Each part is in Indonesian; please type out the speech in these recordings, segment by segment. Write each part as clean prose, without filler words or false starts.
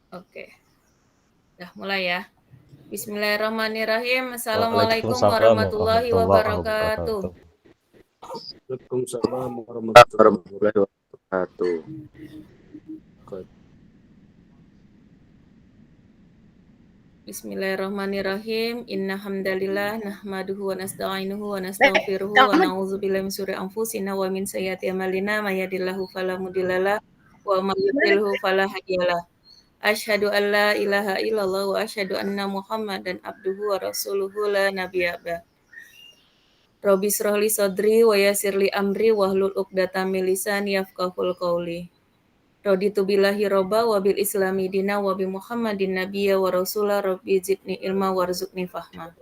Oke, udah mulai ya. Bismillahirrahmanirrahim. Assalamualaikum Waalaikumsalam warahmatullahi warahmatullahi wabarakatuh. wabarakatuh. Waalaikumsalam warahmatullahi wabarakatuh. Bismillahirrahmanirrahim. Inna hamdalillah nahmaduhu wa nasta'inuhu wa nastaghfiruhu wa na'udzubillahi min syururi anfusina wa min sayyiati a'malina may yahdihillahu fala mudhillalah wa may yudhlilhu fala hadiyalah. Asyhadu an la ilaha illallah wa asyhadu anna Muhammadan abduhu wa rasuluhu la nabiyya ba'd. Rabbi shrahli sadri wa yassirli amri wahlul 'uqdatam min lisani yafqahul qawli. Raditu billahi robba wa bil islami dina wa bi Muhammadin nabiyya wa rasula rabbi zidni ilma warzuqni fahma.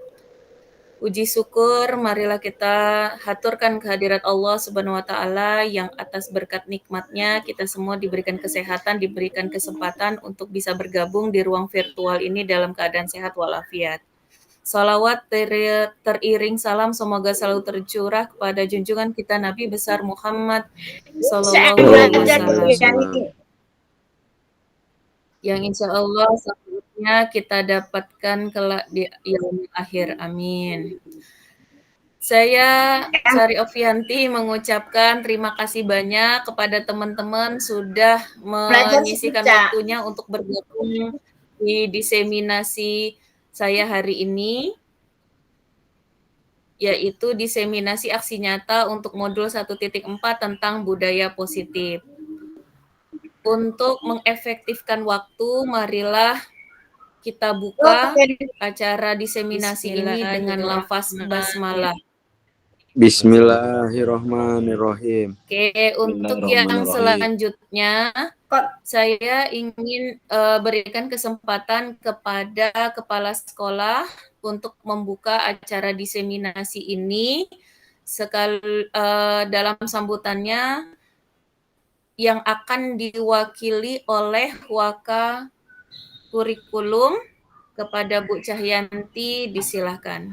Puji syukur marilah kita haturkan kehadirat Allah Subhanahu wa taala yang atas berkat nikmatnya kita semua diberikan kesehatan, diberikan kesempatan untuk bisa bergabung di ruang virtual ini dalam keadaan sehat walafiat. Salawat teriring salam semoga selalu tercurah kepada junjungan kita Nabi besar Muhammad Sallallahu Alaihi Wasallam yang insya Allah selanjutnya kita dapatkan kelak di yaumil akhir. Amin. Saya Sari Ovianti mengucapkan terima kasih banyak kepada teman-teman sudah menyisihkan waktunya untuk bergabung di diseminasi saya hari ini, yaitu diseminasi aksi nyata untuk modul 1.4 tentang budaya positif. Untuk mengefektifkan waktu, marilah kita buka acara diseminasi ini dengan lafaz basmalah. Bismillahirrahmanirrahim. Oke, untuk yang selanjutnya saya ingin berikan kesempatan kepada kepala sekolah untuk membuka acara diseminasi ini. Dalam sambutannya yang akan diwakili oleh Waka Kurikulum kepada Bu Cahyanti, disilahkan.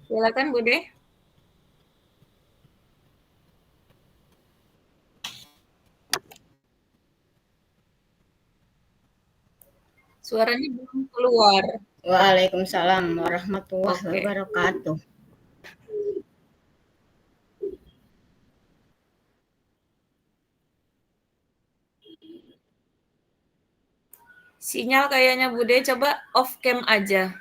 Silakan Bu De. Suaranya belum keluar. Waalaikumsalam warahmatullahi wabarakatuh. Sinyal kayaknya Bude, coba off cam aja.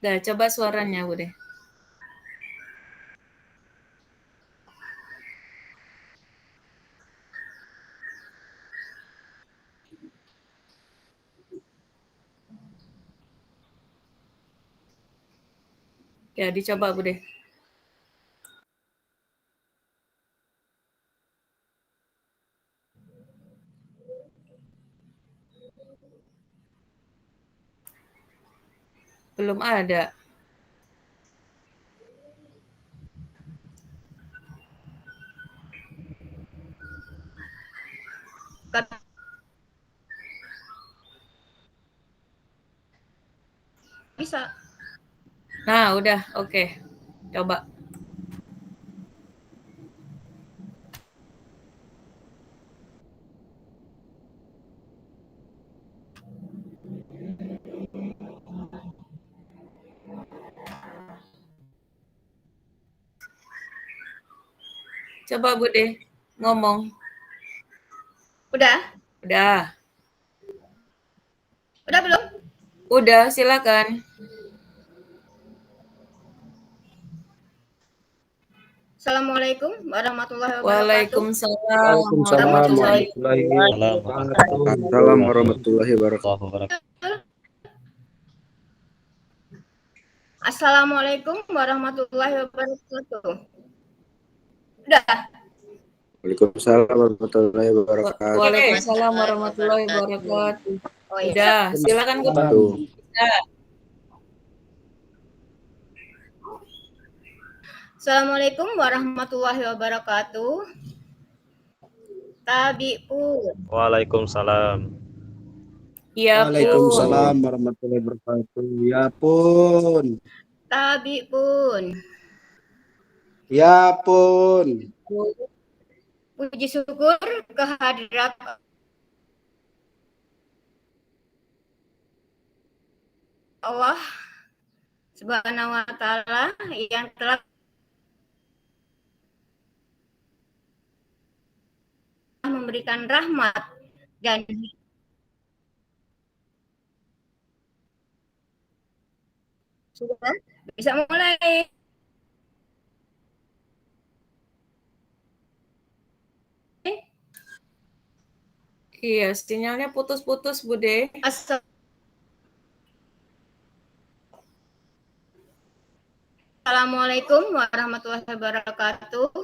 Dah, coba suaranya Bude. Ya, dicoba Bude. Belum ada. Bisa. Nah, udah, oke. Coba. Coba Bude, ngomong. Udah? Udah. Udah belum? Udah, silakan. Assalamualaikum warahmatullahi wabarakatuh. Waalaikumsalam warahmatullahi wabarakatuh. Waalaikumsalam warahmatullahi wabarakatuh. Assalamualaikum warahmatullahi wabarakatuh. Udah? Waalaikumsalam warahmatullahi wabarakatuh. Waalaikumsalam warahmatullahi wabarakatuh. Oh iya. Udah, silakan Bu. Wabarakatuh. Assalamualaikum warahmatullahi wabarakatuh. Tabi'un. Waalaikumsalam. Ya pun. Waalaikumsalam warahmatullahi wabarakatuh. Ya pun. Tabi'un. Ya pun. Puji syukur kehadirat Allah Subhanahu wa taala yang telah memberikan rahmat dan sudah bisa mulai. Iya, sinyalnya putus-putus, Bude. Assalamualaikum warahmatullahi wabarakatuh.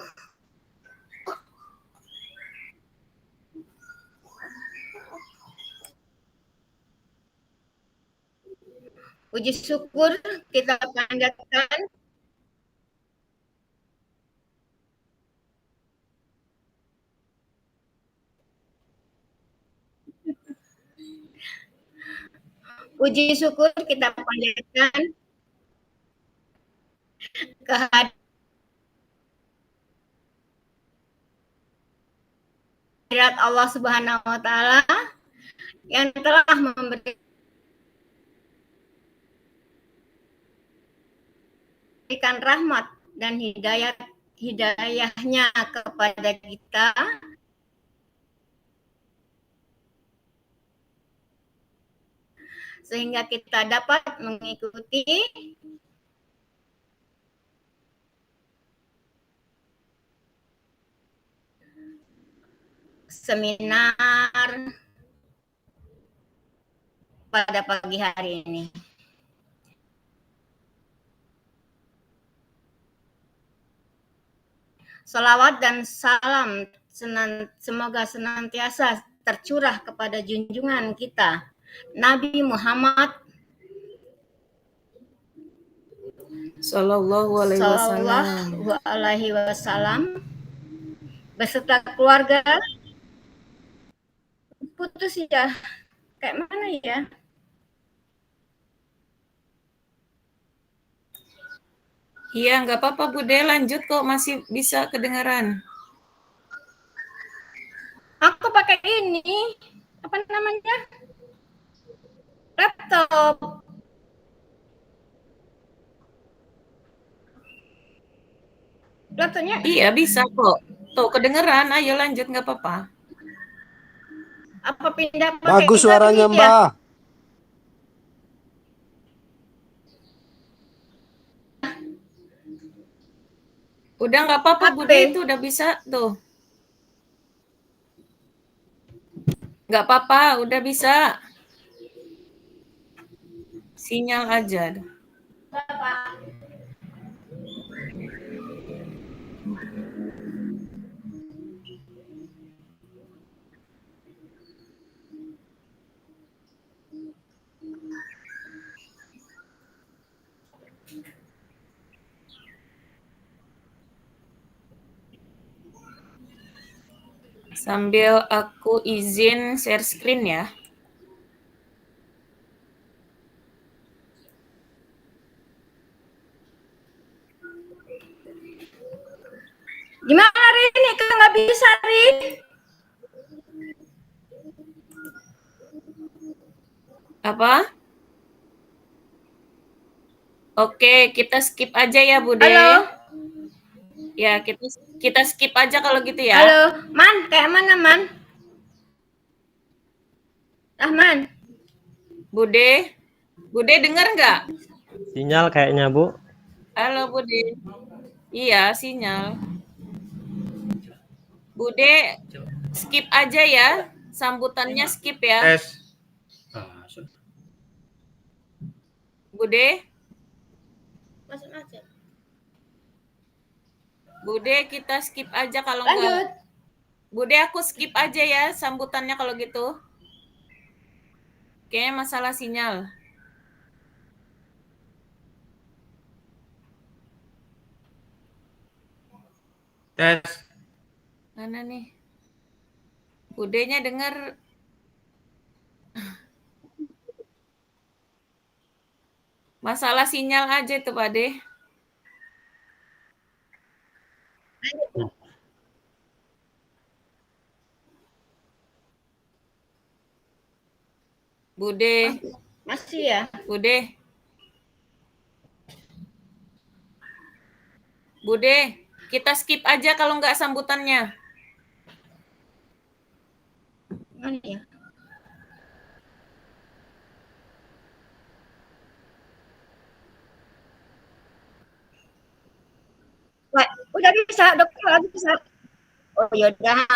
Puji syukur kita panjatkan puji syukur kita panjatkan kehadirat Allah Subhanahu wa taala yang telah memberikan rahmat dan hidayahnya kepada kita sehingga kita dapat mengikuti seminar pada pagi hari ini. Salawat dan salam semoga senantiasa tercurah kepada junjungan kita, Nabi Muhammad Sallallahu alaihi wasallam beserta keluarga. Putus ya, kayak mana ya? Iya, nggak apa-apa Bude, lanjut kok, masih bisa kedengaran. Aku pakai ini, apa namanya? Laptop. Laptopnya? Iya, bisa kok. Tuh, kedengeran, ayo lanjut, nggak apa-apa. Apa pindah pakai Bagus suaranya, Mbak. Udah nggak apa-apa Bude, itu udah bisa tuh. Nggak apa-apa, udah bisa. Sinyal aja. Sambil aku izin share screen ya. Gimana Rin? Kan nggak bisa Rin. Apa? Oke, kita skip aja ya Bude. Halo. Ya, kita skip aja kalau gitu ya. Halo, Man, kayak mana Man? Man. Bude dengar nggak? Sinyal kayaknya, Bu. Halo Bude. Iya, sinyal. Bude, skip aja ya. Sambutannya skip ya. Bude. Masuk aja. Bude, kita skip aja kalau Lanjut. Bude, aku skip aja ya sambutannya kalau gitu. Kayaknya masalah sinyal. Tes. Mana nih? Budenya dengar. Masalah sinyal aja tuh, Pak De. Bude, Masih ya? Bude. Bude, kita skip aja kalau nggak sambutannya. Mana ya? Wah, udah bisa, dokter udah bisa. Oh yaudah.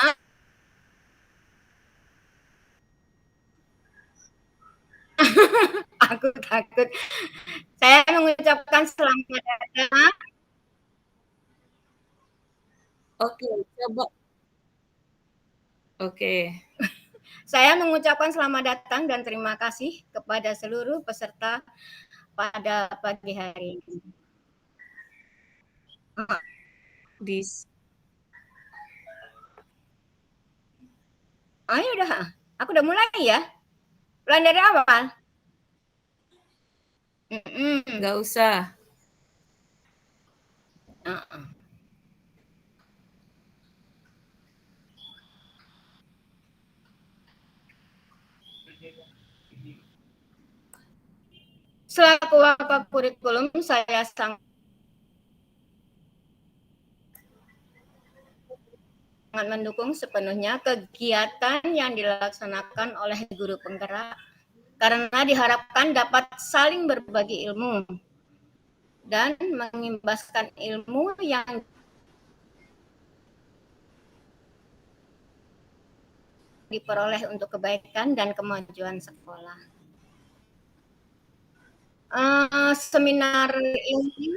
Aku takut. Saya mengucapkan selamat datang. Oke, coba. Oke. Saya mengucapkan selamat datang dan terima kasih kepada seluruh peserta pada pagi hari ini. Ayo udah, aku udah mulai ya. Ulang dari awal. Nggak usah. Selaku wakil kurikulum, saya sangat mendukung sepenuhnya kegiatan yang dilaksanakan oleh guru penggerak karena diharapkan dapat saling berbagi ilmu dan mengimbaskan ilmu yang diperoleh untuk kebaikan dan kemajuan sekolah. Seminar ini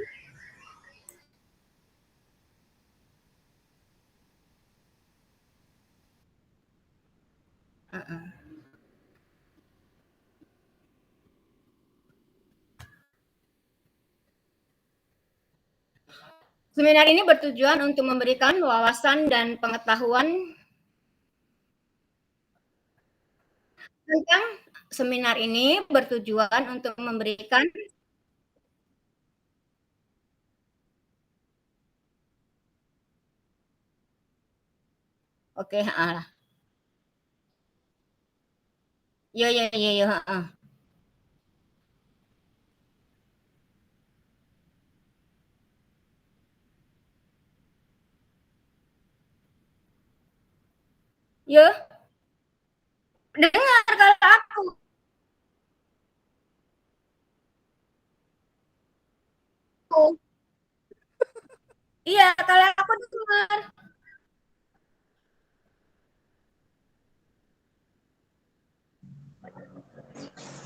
Seminar ini bertujuan untuk memberikan wawasan dan pengetahuan tentang seminar ini bertujuan untuk memberikan Oke, Iya. Ya, dengar kalau aku. Iya, kalau aku dengar.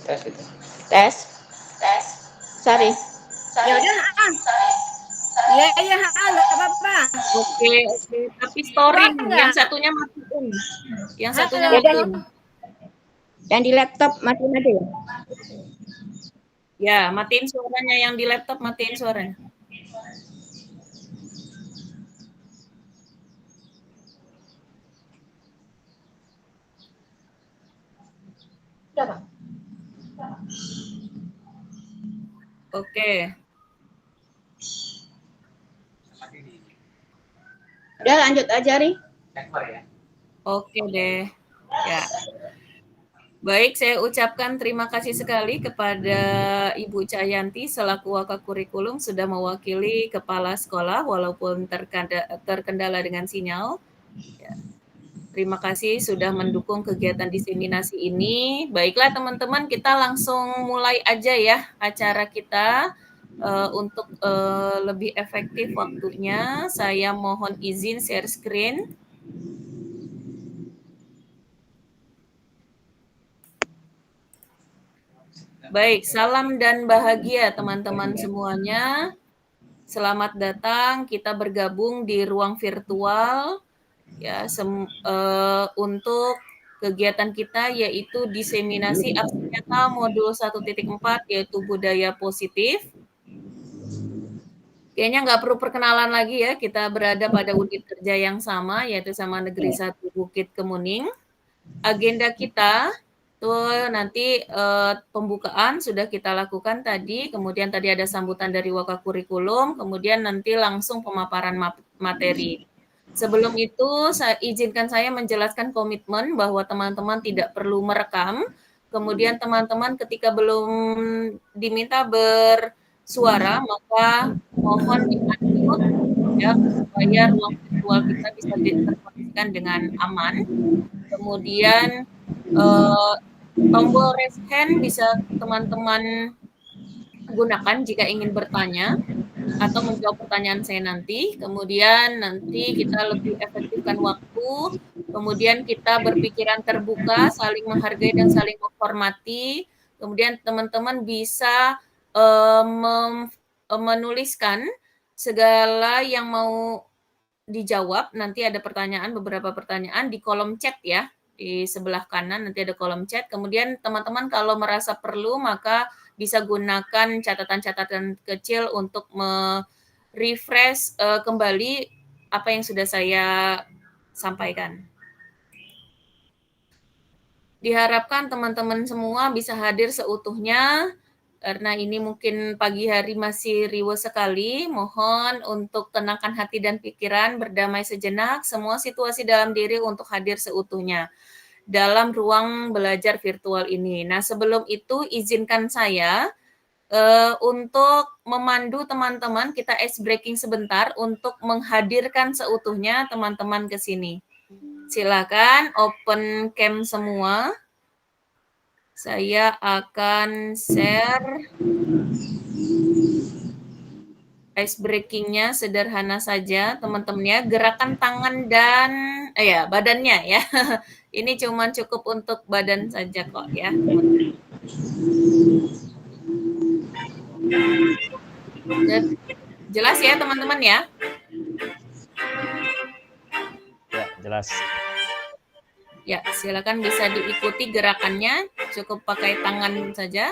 Tes itu. Tes. Sorry. Ya udah, Iya, nggak apa-apa. Oke. Tapi story Suara yang nggak? satunya matiin. Yang satunya Halo. matiin. Dan di laptop matiin aja ya? Ya, matiin suaranya. Yang di laptop matiin suaranya. Udah, Bang. Oke. Udah lanjut aja, Ri. Oke deh. Ya. Baik, saya ucapkan terima kasih sekali kepada Ibu Cahyanti selaku wakil kurikulum sudah mewakili kepala sekolah walaupun terkendala dengan sinyal. Ya. Terima kasih sudah mendukung kegiatan diseminasi ini. Baiklah teman-teman, kita langsung mulai aja ya acara kita. Untuk lebih efektif waktunya, saya mohon izin share screen. Baik, salam dan bahagia teman-teman semuanya. Selamat datang, kita bergabung di ruang virtual ya untuk kegiatan kita yaitu diseminasi aksi nyata modul 1.4 yaitu budaya positif. Kayaknya nggak perlu perkenalan lagi ya, kita berada pada unit kerja yang sama yaitu sama Negeri 1 Bukit Kemuning. Agenda kita tuh nanti pembukaan sudah kita lakukan tadi, kemudian tadi ada sambutan dari Wakakurikulum, kemudian nanti langsung pemaparan materi. Sebelum itu, izinkan saya menjelaskan komitmen bahwa teman-teman tidak perlu merekam, kemudian teman-teman ketika belum diminta bersuara, maka mohon di-unmute ya, supaya ruang virtual kita bisa terkoneksikan dengan aman. Kemudian tombol raise hand bisa teman-teman gunakan jika ingin bertanya atau menjawab pertanyaan saya nanti. Kemudian nanti kita lebih efektifkan waktu. Kemudian kita berpikiran terbuka, saling menghargai dan saling menghormati. Kemudian teman-teman bisa menuliskan segala yang mau dijawab. Nanti ada beberapa pertanyaan di kolom chat ya. Di sebelah kanan nanti ada kolom chat. Kemudian teman-teman kalau merasa perlu maka bisa gunakan catatan-catatan kecil untuk refresh kembali apa yang sudah saya sampaikan. Diharapkan teman-teman semua bisa hadir seutuhnya, karena ini mungkin pagi hari masih riuh sekali. Mohon untuk tenangkan hati dan pikiran, berdamai sejenak, semua situasi dalam diri untuk hadir seutuhnya dalam ruang belajar virtual ini. Nah, sebelum itu izinkan saya untuk memandu teman-teman, kita ice breaking sebentar untuk menghadirkan seutuhnya teman-teman ke sini. Silakan open cam semua. Saya akan share ice breaking-nya sederhana saja, teman-teman ya. Gerakan tangan dan badannya ya. Ini cuma cukup untuk badan saja kok ya, teman-teman. Jelas ya teman-teman ya? Ya, jelas. Ya, silakan bisa diikuti gerakannya, cukup pakai tangan saja.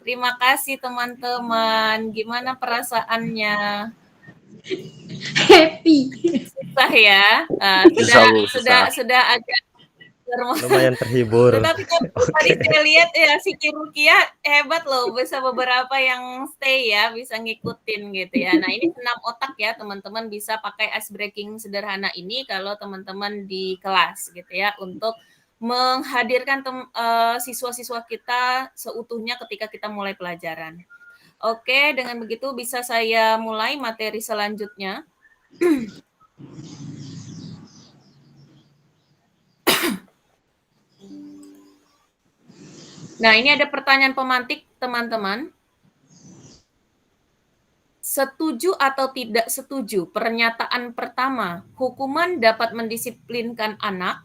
Terima kasih teman-teman. Gimana perasaannya? Happy. Susah ya? Susah, Bu, susah. Sudah agak Lumayan terhibur. Tetapi tadi saya lihat ya si Kirukia hebat loh, bisa beberapa yang stay ya, bisa ngikutin gitu ya. Nah ini senam otak ya teman-teman, bisa pakai ice breaking sederhana ini kalau teman-teman di kelas gitu ya, untuk menghadirkan siswa-siswa kita seutuhnya ketika kita mulai pelajaran. Oke, dengan begitu bisa saya mulai materi selanjutnya. Nah, ini ada pertanyaan pemantik, teman-teman. Setuju atau tidak setuju? Pernyataan pertama, hukuman dapat mendisiplinkan anak.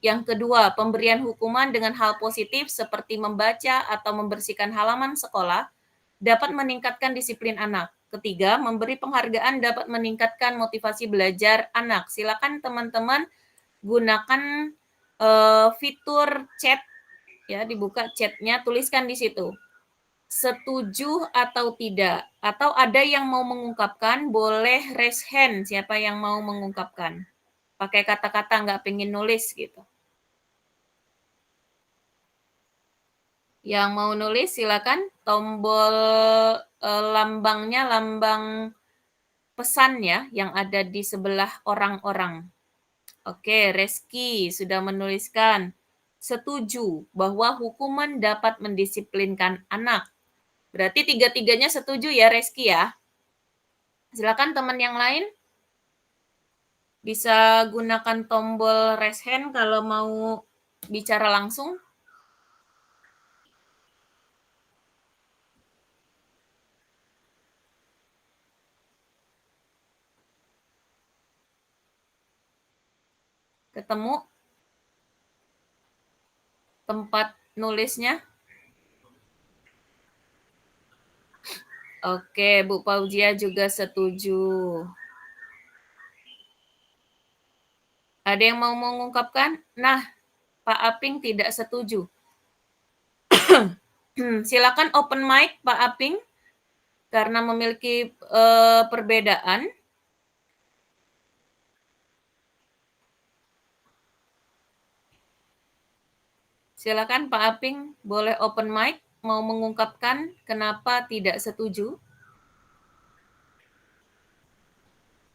Yang kedua, pemberian hukuman dengan hal positif seperti membaca atau membersihkan halaman sekolah dapat meningkatkan disiplin anak. Ketiga, memberi penghargaan dapat meningkatkan motivasi belajar anak. Silakan teman-teman gunakan fitur chat ya, dibuka chatnya, tuliskan di situ setuju atau tidak, atau ada yang mau mengungkapkan, boleh raise hand siapa yang mau mengungkapkan pakai kata-kata, nggak pengen nulis gitu. Yang mau nulis silakan, tombol lambangnya lambang pesan ya yang ada di sebelah orang-orang. Oke, Reski sudah menuliskan setuju bahwa hukuman dapat mendisiplinkan anak. Berarti tiga-tiganya setuju ya, Reski ya. Silakan teman yang lain. Bisa gunakan tombol raise hand kalau mau bicara langsung. Ketemu tempat nulisnya. Oke, Bu Fauzia juga setuju. Ada yang mau mengungkapkan? Nah, Pak Aping tidak setuju. Silakan open mic Pak Aping karena memiliki perbedaan. Silakan Pak Aping, boleh open mic, mau mengungkapkan kenapa tidak setuju?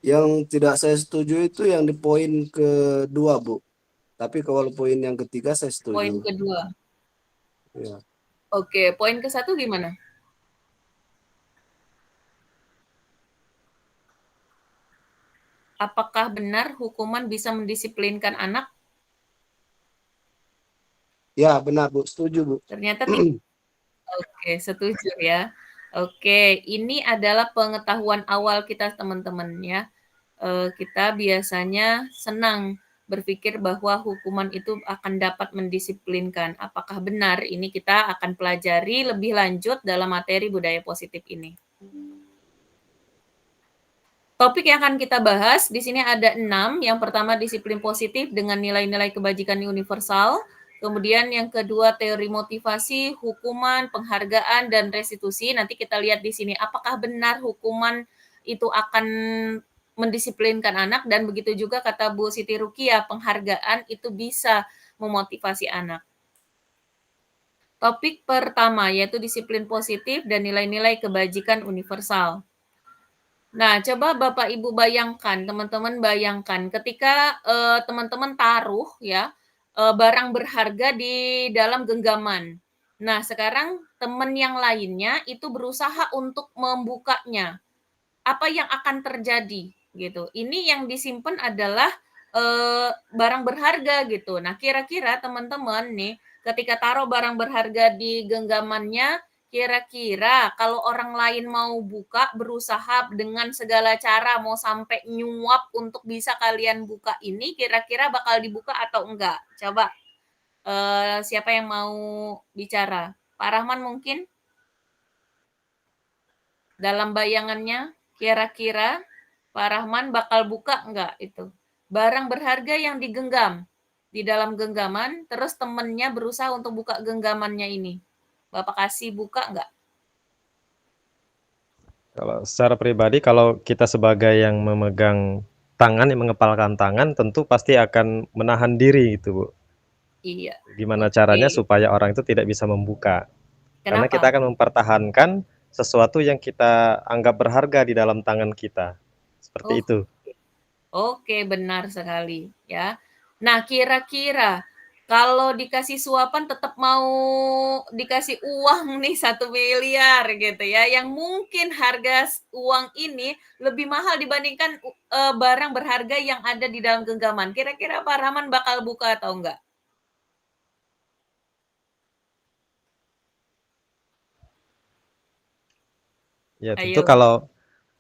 Yang tidak saya setuju itu yang di poin kedua, Bu. Tapi kalau poin yang ketiga saya setuju. Poin kedua. Ya. Oke, poin ke satu gimana? Apakah benar hukuman bisa mendisiplinkan anak? Ya, benar, Bu. Setuju, Bu. Ternyata tidak. Oke, setuju ya. Oke, ini adalah pengetahuan awal kita teman-teman ya. Kita biasanya senang berpikir bahwa hukuman itu akan dapat mendisiplinkan. Apakah benar? Ini kita akan pelajari lebih lanjut dalam materi budaya positif ini. Topik yang akan kita bahas di sini ada 6. Yang pertama disiplin positif dengan nilai-nilai kebajikan universal. Kemudian yang kedua teori motivasi, hukuman, penghargaan, dan restitusi. Nanti kita lihat di sini apakah benar hukuman itu akan mendisiplinkan anak, dan begitu juga kata Bu Siti Rukia, penghargaan itu bisa memotivasi anak. Topik pertama yaitu disiplin positif dan nilai-nilai kebajikan universal. Nah, coba Bapak Ibu bayangkan, teman-teman bayangkan ketika teman-teman taruh ya barang berharga di dalam genggaman. Nah, sekarang teman yang lainnya itu berusaha untuk membukanya. Apa yang akan terjadi gitu? Ini yang disimpan adalah barang berharga gitu. Nah, kira-kira teman-teman nih ketika taruh barang berharga di genggamannya, kira-kira kalau orang lain mau buka, berusaha dengan segala cara mau sampai nyuap untuk bisa kalian buka ini, kira-kira bakal dibuka atau enggak? Coba siapa yang mau bicara? Pak Rahman mungkin? Dalam bayangannya, kira-kira Pak Rahman bakal buka enggak itu? Barang berharga yang digenggam di dalam genggaman, terus temennya berusaha untuk buka genggamannya ini. Bapak kasih buka nggak? Kalau secara pribadi, kalau kita sebagai yang memegang tangan, yang mengepalkan tangan, tentu pasti akan menahan diri itu, Bu. Iya. Gimana Oke. caranya supaya orang itu tidak bisa membuka. Karena kita Kenapa? akan mempertahankan sesuatu yang kita anggap berharga di dalam tangan kita. Seperti Oh, itu. oke, benar sekali ya. Nah, kira-kira kalau dikasih suapan tetap mau dikasih uang nih 1 miliar gitu ya, yang mungkin harga uang ini lebih mahal dibandingkan barang berharga yang ada di dalam genggaman. Kira-kira Pak Rahman bakal buka atau enggak? Ya, tentu Ayo. kalau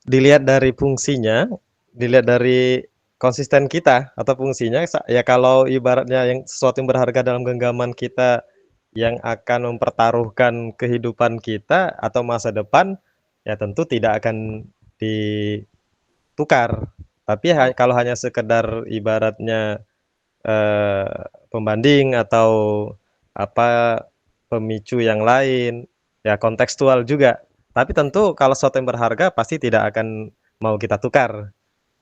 dilihat dari fungsinya, dilihat dari konsisten kita atau fungsinya, ya kalau ibaratnya yang sesuatu yang berharga dalam genggaman kita yang akan mempertaruhkan kehidupan kita atau masa depan, ya tentu tidak akan ditukar. Tapi Oh, kalau hanya sekedar ibaratnya pembanding atau apa pemicu yang lain, ya kontekstual juga. Tapi tentu kalau sesuatu yang berharga pasti tidak akan mau kita tukar.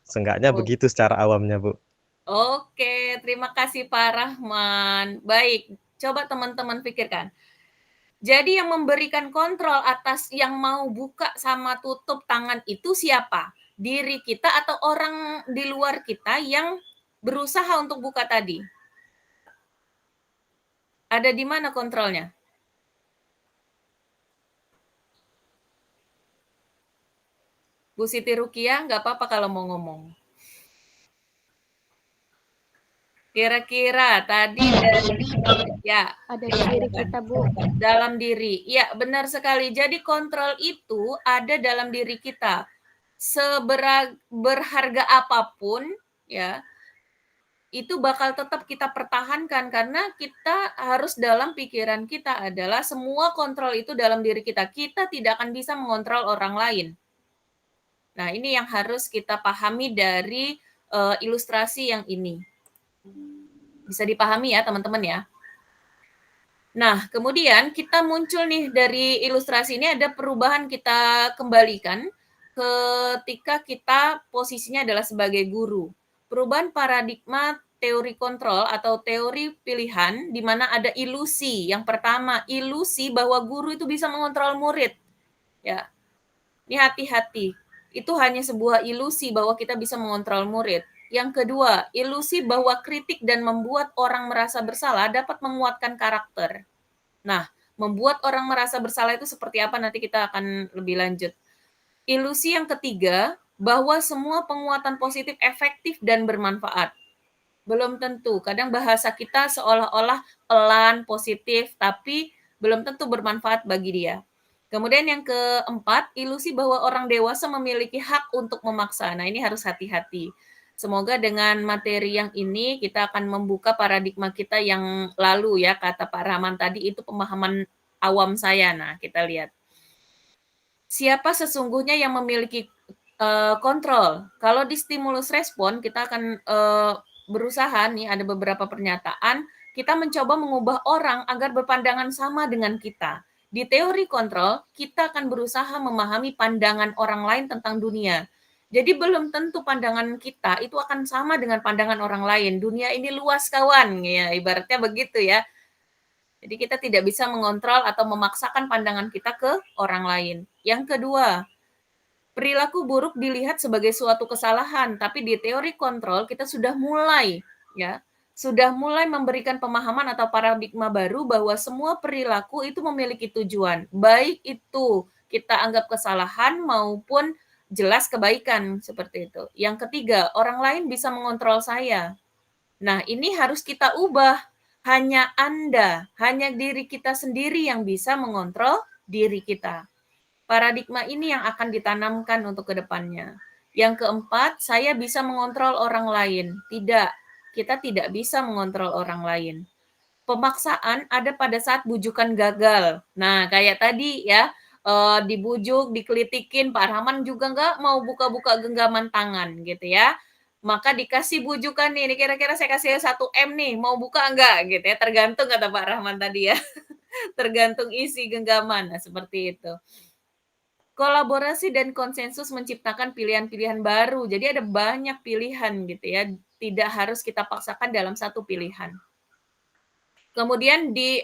Seenggaknya oh. begitu secara awamnya, Bu. Oke, terima kasih Pak Rahman. Baik, coba teman-teman pikirkan. Jadi yang memberikan kontrol atas yang mau buka sama tutup tangan itu siapa? Diri kita atau orang di luar kita yang berusaha untuk buka tadi? Ada di mana kontrolnya? Bu Siti Rukiah, nggak apa-apa kalau mau ngomong. Kira-kira tadi ya, ada di diri kita, Bu. dalam diri. Ya, benar sekali. Jadi kontrol itu ada dalam diri kita. Berharga apapun, ya, itu bakal tetap kita pertahankan karena kita harus dalam pikiran kita adalah semua kontrol itu dalam diri kita. Kita tidak akan bisa mengontrol orang lain. Nah, ini yang harus kita pahami dari ilustrasi yang ini. Bisa dipahami ya, teman-teman ya. Nah, kemudian kita muncul nih dari ilustrasi ini ada perubahan kita kembalikan ketika kita posisinya adalah sebagai guru. Perubahan paradigma teori kontrol atau teori pilihan di mana ada ilusi. Yang pertama, ilusi bahwa guru itu bisa mengontrol murid. Ya. Ini hati-hati. Itu hanya sebuah ilusi bahwa kita bisa mengontrol murid. Yang kedua, ilusi bahwa kritik dan membuat orang merasa bersalah dapat menguatkan karakter. Nah, membuat orang merasa bersalah itu seperti apa nanti kita akan lebih lanjut. Ilusi yang ketiga, bahwa semua penguatan positif efektif dan bermanfaat. Belum tentu. Kadang bahasa kita seolah-olah pelan, positif, tapi belum tentu bermanfaat bagi dia. Kemudian yang keempat, ilusi bahwa orang dewasa memiliki hak untuk memaksa. Nah, ini harus hati-hati. Semoga dengan materi yang ini kita akan membuka paradigma kita yang lalu ya, kata Pak Rahman tadi itu pemahaman awam saya. Nah, kita lihat. Siapa sesungguhnya yang memiliki kontrol? Kalau di stimulus respon, kita akan berusaha nih ada beberapa pernyataan, kita mencoba mengubah orang agar berpandangan sama dengan kita. Di teori kontrol, kita akan berusaha memahami pandangan orang lain tentang dunia. Jadi belum tentu pandangan kita itu akan sama dengan pandangan orang lain. Dunia ini luas kawan, ya ibaratnya begitu ya. Jadi kita tidak bisa mengontrol atau memaksakan pandangan kita ke orang lain. Yang kedua, perilaku buruk dilihat sebagai suatu kesalahan, tapi di teori kontrol kita sudah mulai memberikan pemahaman atau paradigma baru bahwa semua perilaku itu memiliki tujuan, baik itu kita anggap kesalahan maupun jelas kebaikan seperti itu. Yang ketiga, orang lain bisa mengontrol saya. Nah, ini harus kita ubah. Hanya Anda, hanya diri kita sendiri yang bisa mengontrol diri kita. Paradigma ini yang akan ditanamkan untuk kedepannya. Yang keempat, saya bisa mengontrol orang lain. Tidak, kita tidak bisa mengontrol orang lain. Pemaksaan ada pada saat bujukan gagal. Nah, kayak tadi ya, dibujuk, dikelitikin, Pak Rahman juga nggak mau buka-buka genggaman tangan gitu ya. Maka dikasih bujukan nih, kira-kira saya kasih 1 M nih, mau buka enggak gitu ya, tergantung kata Pak Rahman tadi ya. tergantung isi genggaman. Nah, seperti itu. Kolaborasi dan konsensus menciptakan pilihan-pilihan baru. Jadi ada banyak pilihan gitu ya. Tidak harus kita paksakan dalam satu pilihan. Kemudian di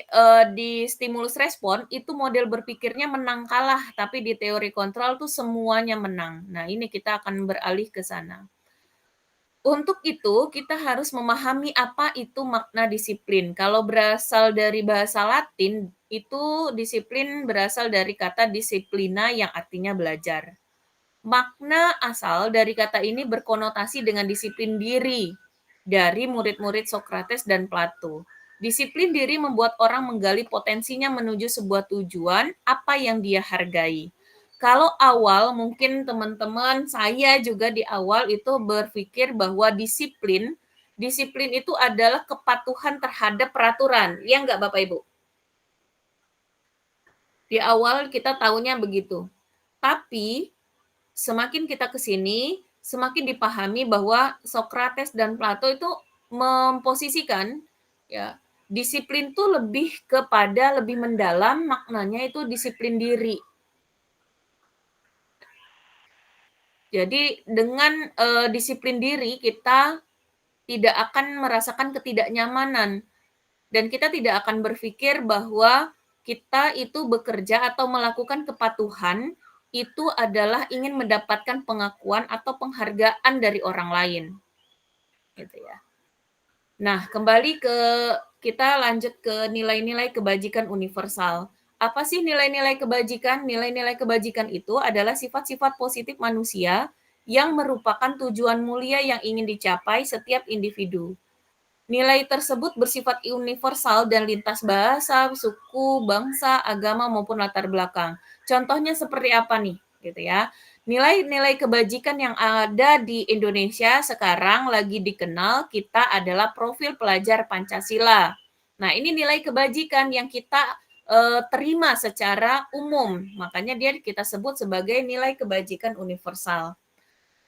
stimulus respon itu model berpikirnya menang kalah, tapi di teori kontrol tuh semuanya menang. Nah, ini kita akan beralih ke sana. Untuk itu, kita harus memahami apa itu makna disiplin. Kalau berasal dari bahasa Latin, itu disiplin berasal dari kata disiplina yang artinya belajar. Makna asal dari kata ini berkonotasi dengan disiplin diri dari murid-murid Sokrates dan Plato. Disiplin diri membuat orang menggali potensinya menuju sebuah tujuan, apa yang dia hargai. Kalau awal mungkin teman-teman, saya juga di awal itu berpikir bahwa disiplin itu adalah kepatuhan terhadap peraturan. Ya enggak Bapak Ibu? Di awal kita tahunya begitu. Tapi semakin kita ke sini, semakin dipahami bahwa Sokrates dan Plato itu memposisikan ya, disiplin itu lebih mendalam, maknanya itu disiplin diri. Jadi dengan disiplin diri kita tidak akan merasakan ketidaknyamanan dan kita tidak akan berpikir bahwa kita itu bekerja atau melakukan kepatuhan itu adalah ingin mendapatkan pengakuan atau penghargaan dari orang lain. Gitu ya. Nah, kembali kita lanjut ke nilai-nilai kebajikan universal. Apa sih nilai-nilai kebajikan? Nilai-nilai kebajikan itu adalah sifat-sifat positif manusia yang merupakan tujuan mulia yang ingin dicapai setiap individu. Nilai tersebut bersifat universal dan lintas bahasa, suku, bangsa, agama maupun latar belakang. Contohnya seperti apa nih, gitu ya. Nilai-nilai kebajikan yang ada di Indonesia sekarang lagi dikenal kita adalah profil pelajar Pancasila. Nah, ini nilai kebajikan yang kita terima secara umum. Makanya dia kita sebut sebagai nilai kebajikan universal.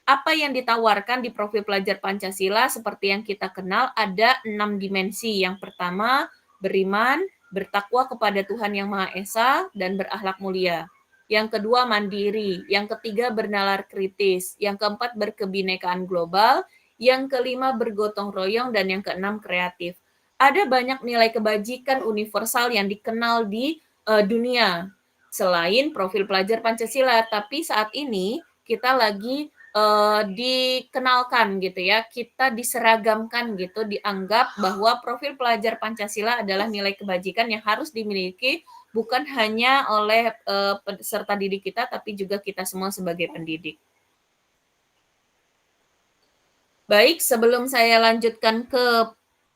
Apa yang ditawarkan di profil pelajar Pancasila seperti yang kita kenal ada 6 dimensi. Yang pertama, beriman, bertakwa kepada Tuhan Yang Maha Esa, dan berakhlak mulia. Yang kedua, mandiri. Yang ketiga, bernalar kritis. Yang keempat, berkebinekaan global. Yang kelima, bergotong royong. Dan yang keenam, kreatif. Ada banyak nilai kebajikan universal yang dikenal di dunia selain profil pelajar Pancasila. Tapi saat ini kita lagi dikenalkan gitu ya, kita diseragamkan gitu, dianggap bahwa profil pelajar Pancasila adalah nilai kebajikan yang harus dimiliki bukan hanya oleh peserta didik kita, tapi juga kita semua sebagai pendidik. Baik, sebelum saya lanjutkan ke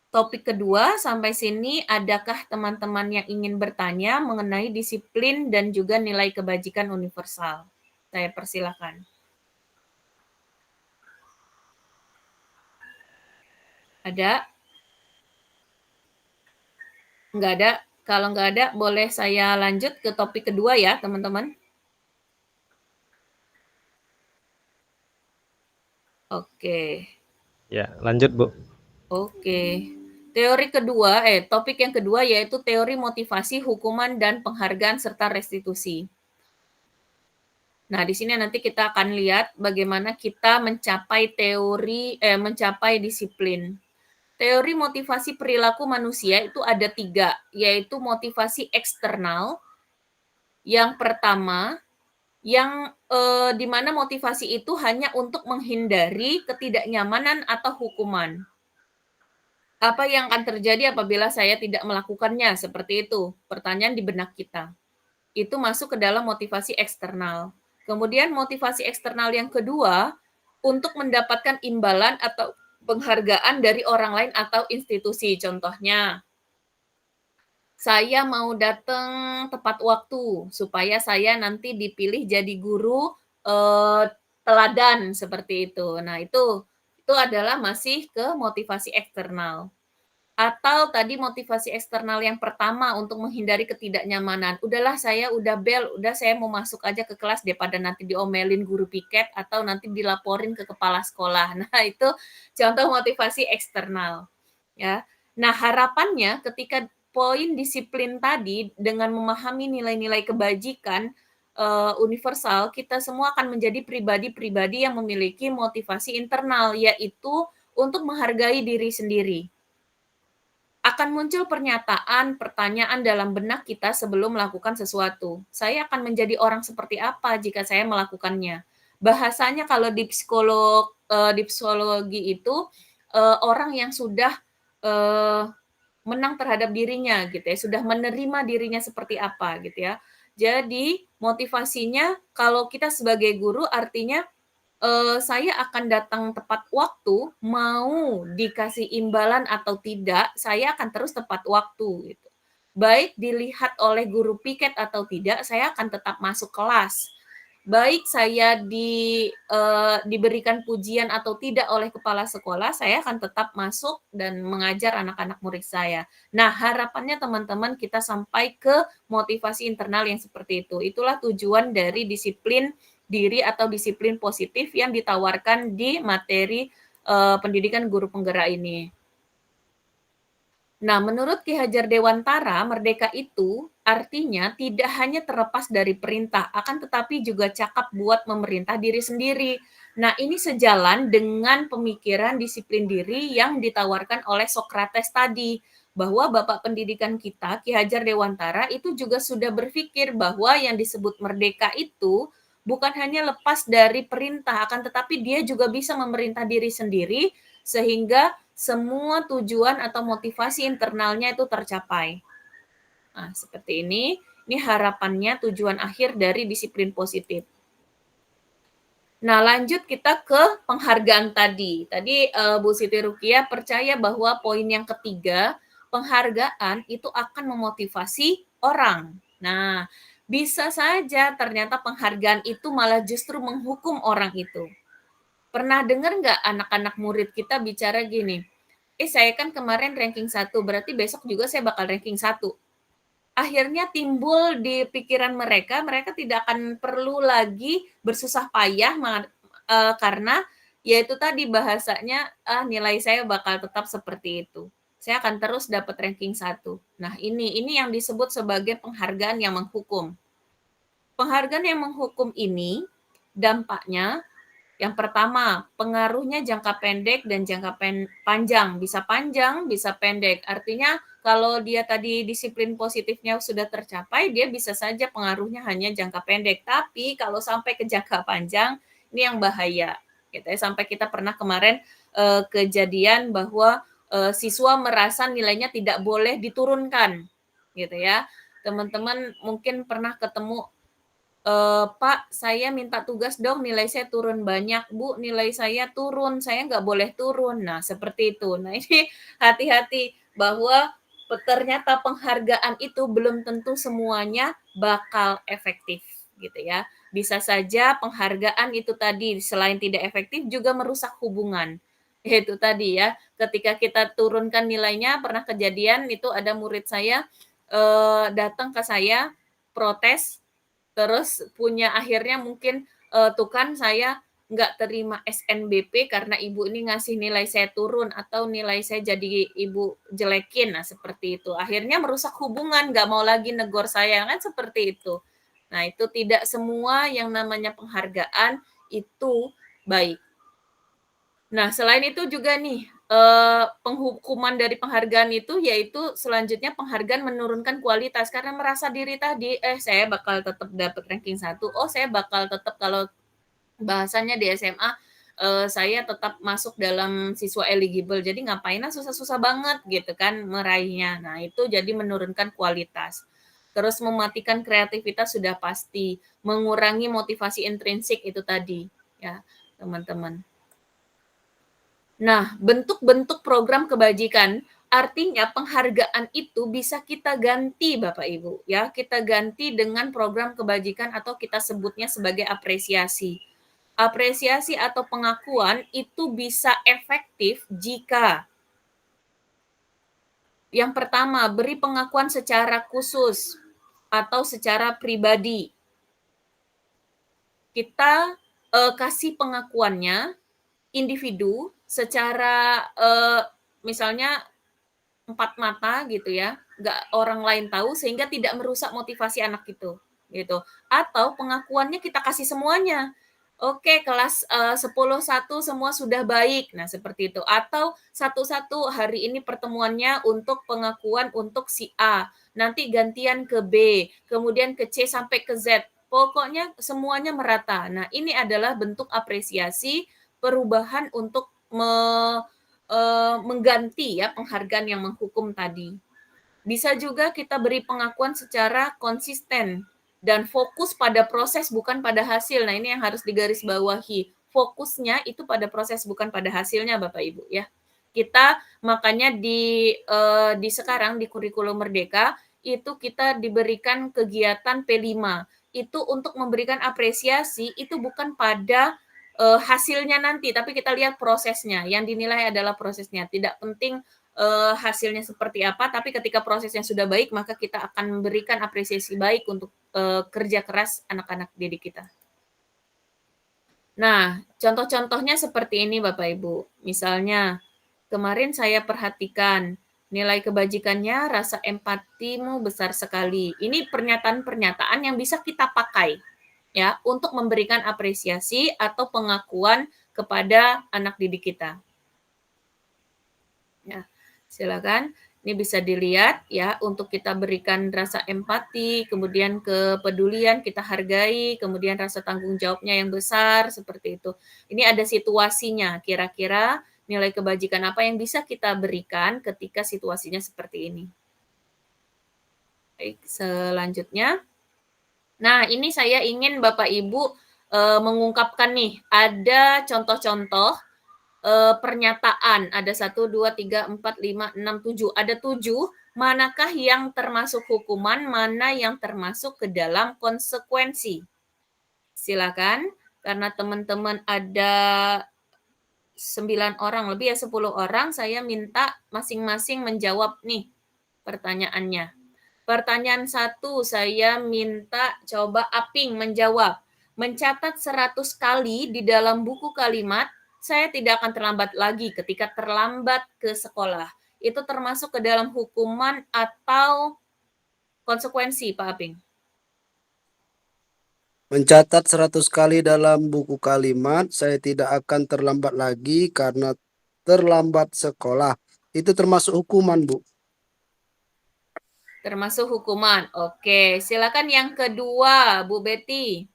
topik kedua, sampai sini adakah teman-teman yang ingin bertanya mengenai disiplin dan juga nilai kebajikan universal? Saya persilakan. Ada? Nggak ada. Kalau nggak ada, boleh saya lanjut ke topik kedua ya, teman-teman. Oke. Ya, lanjut, Bu. Oke. Topik yang kedua yaitu teori motivasi, hukuman, dan penghargaan serta restitusi. Nah, di sini nanti kita akan lihat bagaimana kita mencapai mencapai disiplin. Teori motivasi perilaku manusia itu ada 3, yaitu motivasi eksternal. Yang pertama, yang di mana motivasi itu hanya untuk menghindari ketidaknyamanan atau hukuman. Apa yang akan terjadi apabila saya tidak melakukannya? Seperti itu, pertanyaan di benak kita. Itu masuk ke dalam motivasi eksternal. Kemudian motivasi eksternal yang kedua, untuk mendapatkan imbalan atau penghargaan dari orang lain atau institusi. Contohnya, saya mau datang tepat waktu supaya saya nanti dipilih jadi guru teladan seperti itu. Nah, itu adalah masih ke motivasi eksternal. Atau tadi motivasi eksternal yang pertama untuk menghindari ketidaknyamanan. Udahlah saya udah saya mau masuk aja ke kelas daripada nanti diomelin guru piket atau nanti dilaporin ke kepala sekolah. Nah, itu contoh motivasi eksternal. Ya. Nah, harapannya ketika poin disiplin tadi dengan memahami nilai-nilai kebajikan universal, kita semua akan menjadi pribadi-pribadi yang memiliki motivasi internal, yaitu untuk menghargai diri sendiri. Akan muncul pernyataan, pertanyaan dalam benak kita sebelum melakukan sesuatu. Saya akan menjadi orang seperti apa jika saya melakukannya? Bahasanya kalau di psikologi itu orang yang sudah menang terhadap dirinya gitu ya, sudah menerima dirinya seperti apa gitu ya. Jadi motivasinya kalau kita sebagai guru artinya saya akan datang tepat waktu, mau dikasih imbalan atau tidak, saya akan terus tepat waktu gitu. Baik dilihat oleh guru piket atau tidak, saya akan tetap masuk kelas. Baik saya diberikan pujian atau tidak oleh kepala sekolah, saya akan tetap masuk dan mengajar anak-anak murid saya. Nah, harapannya teman-teman kita sampai ke motivasi internal yang seperti itu. Itulah tujuan dari disiplin diri atau disiplin positif yang ditawarkan di materi pendidikan guru penggerak ini. Nah, menurut Ki Hajar Dewantara, merdeka itu artinya tidak hanya terlepas dari perintah, akan tetapi juga cakap buat memerintah diri sendiri. Nah, ini sejalan dengan pemikiran disiplin diri yang ditawarkan oleh Sokrates tadi, bahwa Bapak Pendidikan kita, Ki Hajar Dewantara, itu juga sudah berpikir bahwa yang disebut merdeka itu bukan hanya lepas dari perintah, akan tetapi dia juga bisa memerintah diri sendiri, sehingga semua tujuan atau motivasi internalnya itu tercapai. Nah, seperti ini. Ini harapannya tujuan akhir dari disiplin positif. Nah, lanjut kita ke penghargaan tadi. Tadi Bu Siti Rukiah percaya bahwa poin yang ketiga, penghargaan itu akan memotivasi orang. Nah, bisa saja ternyata penghargaan itu malah justru menghukum orang itu. Pernah dengar nggak anak-anak murid kita bicara gini, saya kan kemarin ranking 1, berarti besok juga saya bakal ranking 1. Akhirnya timbul di pikiran mereka tidak akan perlu lagi bersusah payah karena yaitu tadi bahasanya, nilai saya bakal tetap seperti itu. Saya akan terus dapat ranking 1. Nah, ini yang disebut sebagai penghargaan yang menghukum. Penghargaan yang menghukum ini dampaknya yang pertama, pengaruhnya jangka pendek dan jangka panjang. Bisa panjang, bisa pendek. Artinya kalau dia tadi disiplin positifnya sudah tercapai, dia bisa saja pengaruhnya hanya jangka pendek. Tapi kalau sampai ke jangka panjang, ini yang bahaya. Gitu ya. Sampai kita pernah kemarin kejadian bahwa siswa merasa nilainya tidak boleh diturunkan. Gitu ya. Teman-teman mungkin pernah ketemu, Pak, saya minta tugas dong, nilai saya turun banyak. Bu, nilai saya turun, saya nggak boleh turun. Nah, seperti itu. Nah, ini hati-hati bahwa ternyata penghargaan itu belum tentu semuanya bakal efektif, gitu ya. Bisa saja penghargaan itu tadi selain tidak efektif juga merusak hubungan. Itu tadi ya, ketika kita turunkan nilainya, pernah kejadian itu ada murid saya datang ke saya protes. Terus punya akhirnya mungkin, tuh kan saya nggak terima SNBP karena ibu ini ngasih nilai saya turun atau nilai saya jadi ibu jelekin, nah seperti itu. Akhirnya merusak hubungan, nggak mau lagi negor saya, kan seperti itu. Nah itu tidak semua yang namanya penghargaan itu baik. Nah, selain itu juga nih, penghukuman dari penghargaan itu yaitu selanjutnya penghargaan menurunkan kualitas karena merasa diri tadi, saya bakal tetap dapat ranking 1, saya bakal tetap kalau bahasanya di SMA, saya tetap masuk dalam siswa eligible, jadi ngapain susah-susah banget gitu kan meraihnya. Nah, itu jadi menurunkan kualitas. Terus mematikan kreativitas sudah pasti, mengurangi motivasi intrinsik itu tadi, ya teman-teman. Nah, bentuk-bentuk program kebajikan artinya penghargaan itu bisa kita ganti Bapak Ibu ya, kita ganti dengan program kebajikan atau kita sebutnya sebagai apresiasi. Apresiasi atau pengakuan itu bisa efektif jika yang pertama, beri pengakuan secara khusus atau secara pribadi. Kita kasih pengakuannya individu secara misalnya empat mata gitu ya, nggak orang lain tahu sehingga tidak merusak motivasi anak itu gitu. Atau pengakuannya kita kasih semuanya. Oke, kelas 10-1 semua sudah baik. Nah, seperti itu. Atau satu-satu hari ini pertemuannya untuk pengakuan untuk si A, nanti gantian ke B, kemudian ke C sampai ke Z. Pokoknya semuanya merata. Nah, ini adalah bentuk apresiasi perubahan untuk mengganti ya penghargaan yang menghukum tadi. Bisa juga kita beri pengakuan secara konsisten dan fokus pada proses bukan pada hasil. Nah, ini yang harus digarisbawahi. Fokusnya itu pada proses bukan pada hasilnya Bapak Ibu ya. Kita makanya di sekarang di kurikulum Merdeka itu kita diberikan kegiatan P5. Itu untuk memberikan apresiasi itu bukan pada hasilnya nanti, tapi kita lihat prosesnya. Yang dinilai adalah prosesnya. Tidak penting hasilnya seperti apa, tapi ketika prosesnya sudah baik, maka kita akan memberikan apresiasi baik untuk kerja keras anak-anak didik kita. Nah, contoh-contohnya seperti ini Bapak Ibu. Misalnya, kemarin saya perhatikan nilai kebajikannya, rasa empatimu besar sekali. Ini pernyataan-pernyataan yang bisa kita pakai ya untuk memberikan apresiasi atau pengakuan kepada anak didik kita. Ya. Silakan, ini bisa dilihat ya untuk kita berikan rasa empati, kemudian kepedulian, kita hargai, kemudian rasa tanggung jawabnya yang besar, seperti itu. Ini ada situasinya, kira-kira nilai kebajikan apa yang bisa kita berikan ketika situasinya seperti ini. Baik, selanjutnya. Nah, ini saya ingin Bapak Ibu mengungkapkan nih, ada contoh-contoh pernyataan, ada 1, 2, 3, 4, 5, 6, 7. Ada 7, manakah yang termasuk hukuman, mana yang termasuk ke dalam konsekuensi. Silakan, karena teman-teman ada 9 orang, lebih ya 10 orang, saya minta masing-masing menjawab nih pertanyaannya. Pertanyaan 1, saya minta coba Aping menjawab. Mencatat 100 kali di dalam buku kalimat, saya tidak akan terlambat lagi ketika terlambat ke sekolah. Itu termasuk ke dalam hukuman atau konsekuensi, Pak Aping? Mencatat 100 kali dalam buku kalimat, saya tidak akan terlambat lagi karena terlambat sekolah. Itu termasuk hukuman, Bu. Termasuk hukuman. Oke, silakan yang kedua, Bu Betty.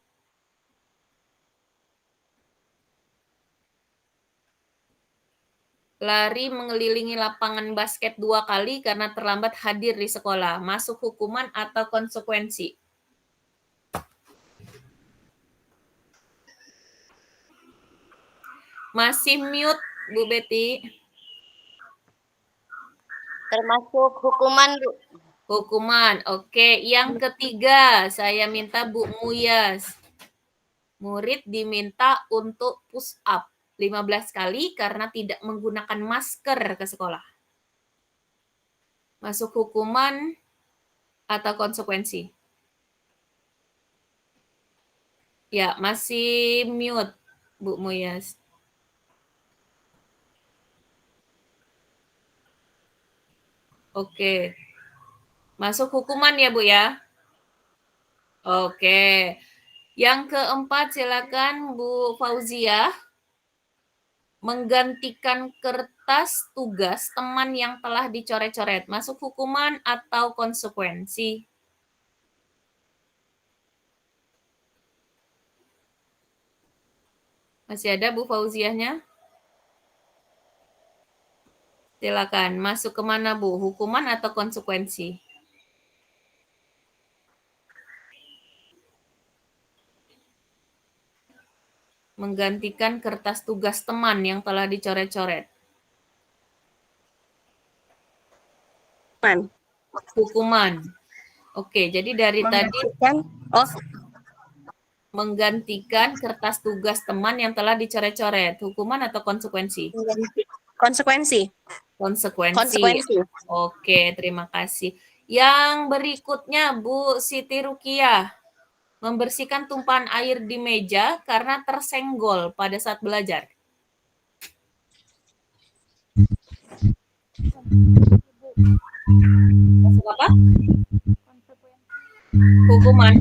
Lari mengelilingi lapangan basket 2 kali karena terlambat hadir di sekolah. Masuk hukuman atau konsekuensi? Masih mute, Bu Betty. Termasuk hukuman, Bu. Hukuman, oke. Yang ketiga, saya minta Bu Muyas. Murid diminta untuk push up 15 kali karena tidak menggunakan masker ke sekolah. Masuk hukuman atau konsekuensi? Ya, masih mute, Bu Muyas. Oke. Masuk hukuman ya, Bu ya? Oke. Yang keempat, silakan Bu Fauziah. Menggantikan kertas tugas teman yang telah dicoret-coret. Masuk hukuman atau konsekuensi? Masih ada Bu Fauziahnya? Silakan. Masuk kemana Bu? Hukuman atau konsekuensi? Menggantikan kertas tugas teman yang telah dicoret-coret. Hukuman. Oke, jadi dari tadi menggantikan kertas tugas teman yang telah dicoret-coret. Hukuman atau konsekuensi? Konsekuensi. Konsekuensi. Oke, terima kasih. Yang berikutnya Bu Siti Rukiah. Membersihkan tumpahan air di meja karena tersenggol pada saat belajar. Masuk apa? Hukuman.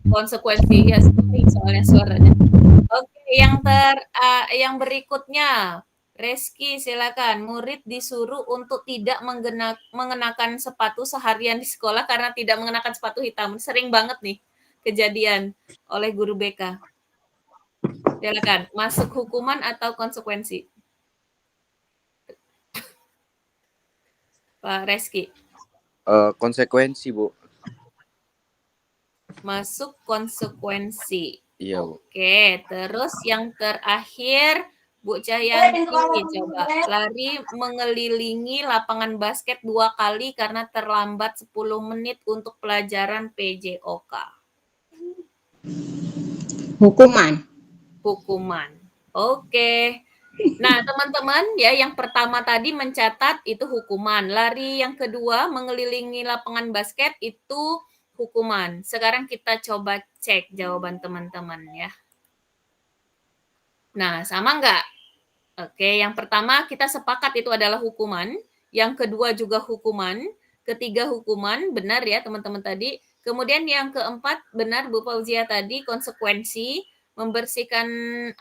Konsekuensi ya, soalnya suaranya. Oke, yang berikutnya, Reski silakan. Murid disuruh untuk tidak mengenakan sepatu seharian di sekolah karena tidak mengenakan sepatu hitam. Sering banget nih kejadian oleh guru BK. Silakan, masuk hukuman atau konsekuensi? Pak Reski. Konsekuensi, Bu. Masuk konsekuensi. Iya, Bu. Oke, terus yang terakhir Bu Cahyanti coba lari mengelilingi lapangan basket 2 kali karena terlambat 10 menit untuk pelajaran PJOK. Hukuman. Oke. Nah, teman-teman ya, yang pertama tadi mencatat itu hukuman. Lari yang kedua mengelilingi lapangan basket itu hukuman. Sekarang kita coba cek jawaban teman-teman ya. Nah, sama nggak? Oke, yang pertama kita sepakat itu adalah hukuman. Yang kedua juga hukuman. Ketiga hukuman, benar ya teman-teman tadi. Kemudian yang keempat, benar Bu Fauzia tadi, konsekuensi. Membersihkan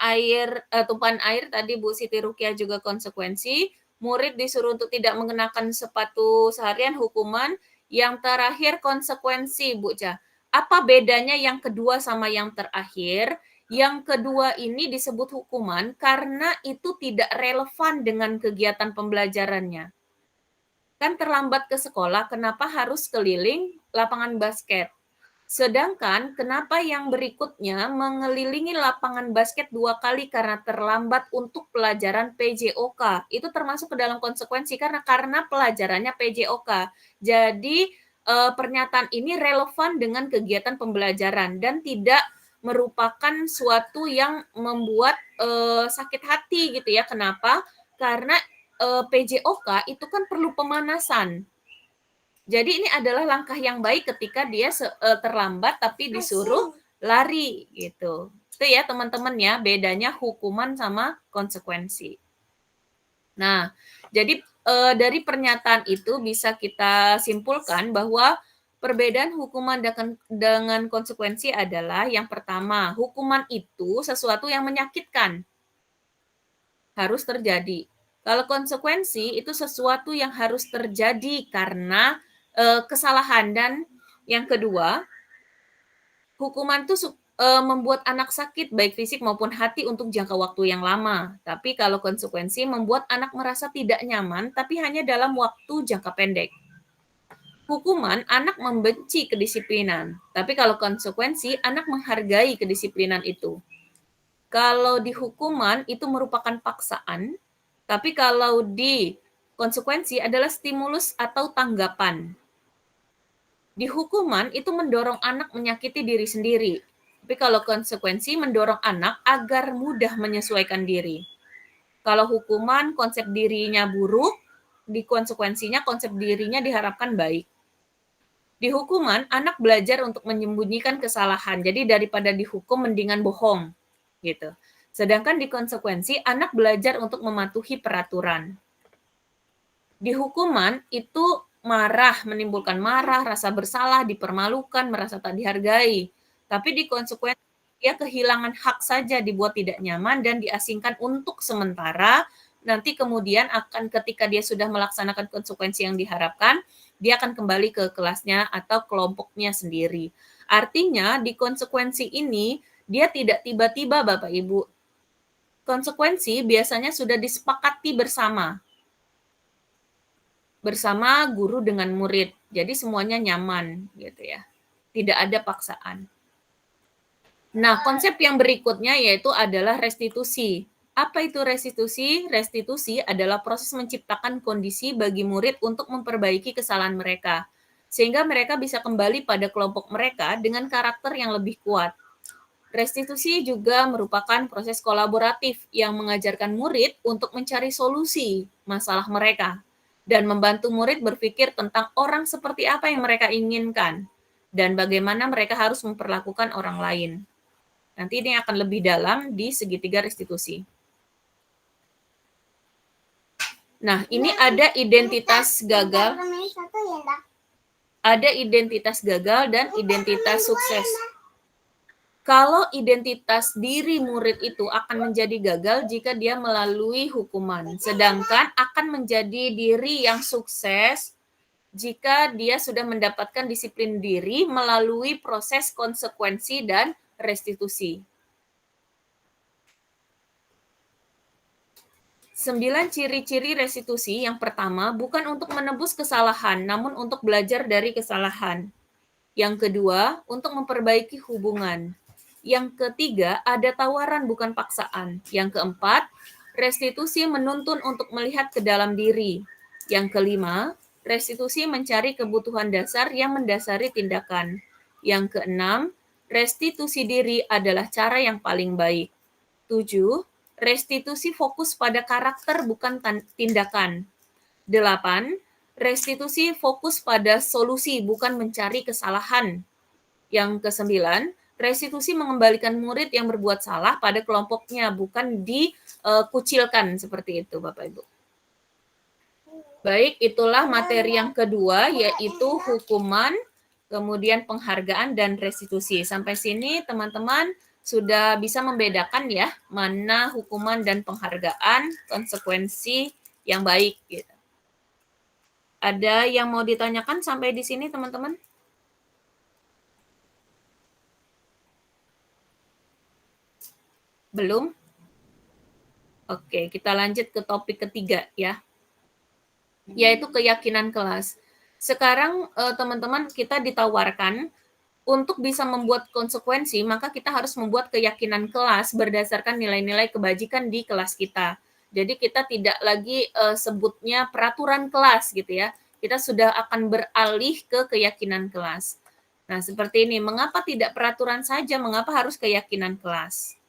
air, tumpahan air tadi Bu Siti Rukiah juga konsekuensi. Murid disuruh untuk tidak mengenakan sepatu seharian, hukuman. Yang terakhir konsekuensi Bu Ca. Apa bedanya yang kedua sama yang terakhir? Yang kedua ini disebut hukuman karena itu tidak relevan dengan kegiatan pembelajarannya. Kan terlambat ke sekolah, kenapa harus keliling lapangan basket? Sedangkan kenapa yang berikutnya mengelilingi lapangan basket 2 kali karena terlambat untuk pelajaran PJOK. Itu termasuk ke dalam konsekuensi karena pelajarannya PJOK. Jadi pernyataan ini relevan dengan kegiatan pembelajaran dan tidak merupakan suatu yang membuat sakit hati gitu ya. Kenapa? Karena PJOK itu kan perlu pemanasan. Jadi ini adalah langkah yang baik ketika dia terlambat tapi disuruh lari gitu. Itu ya teman-teman ya, bedanya hukuman sama konsekuensi. Nah, jadi dari pernyataan itu bisa kita simpulkan bahwa perbedaan hukuman dengan konsekuensi adalah yang pertama, hukuman itu sesuatu yang menyakitkan. Harus terjadi. Kalau konsekuensi itu sesuatu yang harus terjadi karena kesalahan. Dan yang kedua, hukuman itu membuat anak sakit baik fisik maupun hati untuk jangka waktu yang lama. Tapi kalau konsekuensi membuat anak merasa tidak nyaman tapi hanya dalam waktu jangka pendek. Hukuman, anak membenci kedisiplinan. Tapi kalau konsekuensi, anak menghargai kedisiplinan itu. Kalau di hukuman, itu merupakan paksaan. Tapi kalau di konsekuensi adalah stimulus atau tanggapan. Di hukuman, itu mendorong anak menyakiti diri sendiri. Tapi kalau konsekuensi, mendorong anak agar mudah menyesuaikan diri. Kalau hukuman, konsep dirinya buruk. Di konsekuensinya, konsep dirinya diharapkan baik. Di hukuman, anak belajar untuk menyembunyikan kesalahan. Jadi daripada dihukum, mendingan bohong. Gitu. Sedangkan di konsekuensi, anak belajar untuk mematuhi peraturan. Di hukuman, itu marah, menimbulkan marah, rasa bersalah, dipermalukan, merasa tak dihargai. Tapi di konsekuensi, dia kehilangan hak saja, dibuat tidak nyaman, dan diasingkan untuk sementara. Nanti kemudian akan ketika dia sudah melaksanakan konsekuensi yang diharapkan, dia akan kembali ke kelasnya atau kelompoknya sendiri. Artinya di konsekuensi ini dia tidak tiba-tiba Bapak Ibu. Konsekuensi biasanya sudah disepakati bersama guru dengan murid. Jadi semuanya nyaman gitu ya. Tidak ada paksaan. Nah, konsep yang berikutnya yaitu adalah restitusi. Apa itu restitusi? Restitusi adalah proses menciptakan kondisi bagi murid untuk memperbaiki kesalahan mereka, sehingga mereka bisa kembali pada kelompok mereka dengan karakter yang lebih kuat. Restitusi juga merupakan proses kolaboratif yang mengajarkan murid untuk mencari solusi masalah mereka dan membantu murid berpikir tentang orang seperti apa yang mereka inginkan dan bagaimana mereka harus memperlakukan orang lain. Nanti ini akan lebih dalam di segitiga restitusi. Nah, ini ada identitas gagal. Ada identitas gagal dan identitas sukses. Kalau identitas diri murid itu akan menjadi gagal jika dia melalui hukuman. Sedangkan akan menjadi diri yang sukses jika dia sudah mendapatkan disiplin diri melalui proses konsekuensi dan restitusi. 9 ciri-ciri restitusi. Yang pertama, bukan untuk menebus kesalahan, namun untuk belajar dari kesalahan. Yang kedua, untuk memperbaiki hubungan. Yang ketiga, ada tawaran bukan paksaan. Yang keempat, restitusi menuntun untuk melihat ke dalam diri. Yang kelima, restitusi mencari kebutuhan dasar yang mendasari tindakan. Yang keenam, restitusi diri adalah cara yang paling baik. 7. Restitusi fokus pada karakter bukan tindakan. 8. Restitusi fokus pada solusi bukan mencari kesalahan. Yang ke-9, restitusi mengembalikan murid yang berbuat salah pada kelompoknya, bukan dikucilkan seperti itu, Bapak Ibu. Baik, itulah materi yang kedua, yaitu hukuman, kemudian penghargaan, dan restitusi. Sampai sini teman-teman sudah bisa membedakan ya, mana hukuman dan penghargaan, konsekuensi yang baik. Gitu. Ada yang mau ditanyakan sampai di sini teman-teman? Belum? Oke, kita lanjut ke topik ketiga ya, yaitu keyakinan kelas. Sekarang teman-teman kita ditawarkan untuk bisa membuat konsekuensi, maka kita harus membuat keyakinan kelas berdasarkan nilai-nilai kebajikan di kelas kita. Jadi kita tidak lagi sebutnya peraturan kelas gitu ya. Kita sudah akan beralih ke keyakinan kelas. Nah, seperti ini. Mengapa tidak peraturan saja? Mengapa harus keyakinan kelas?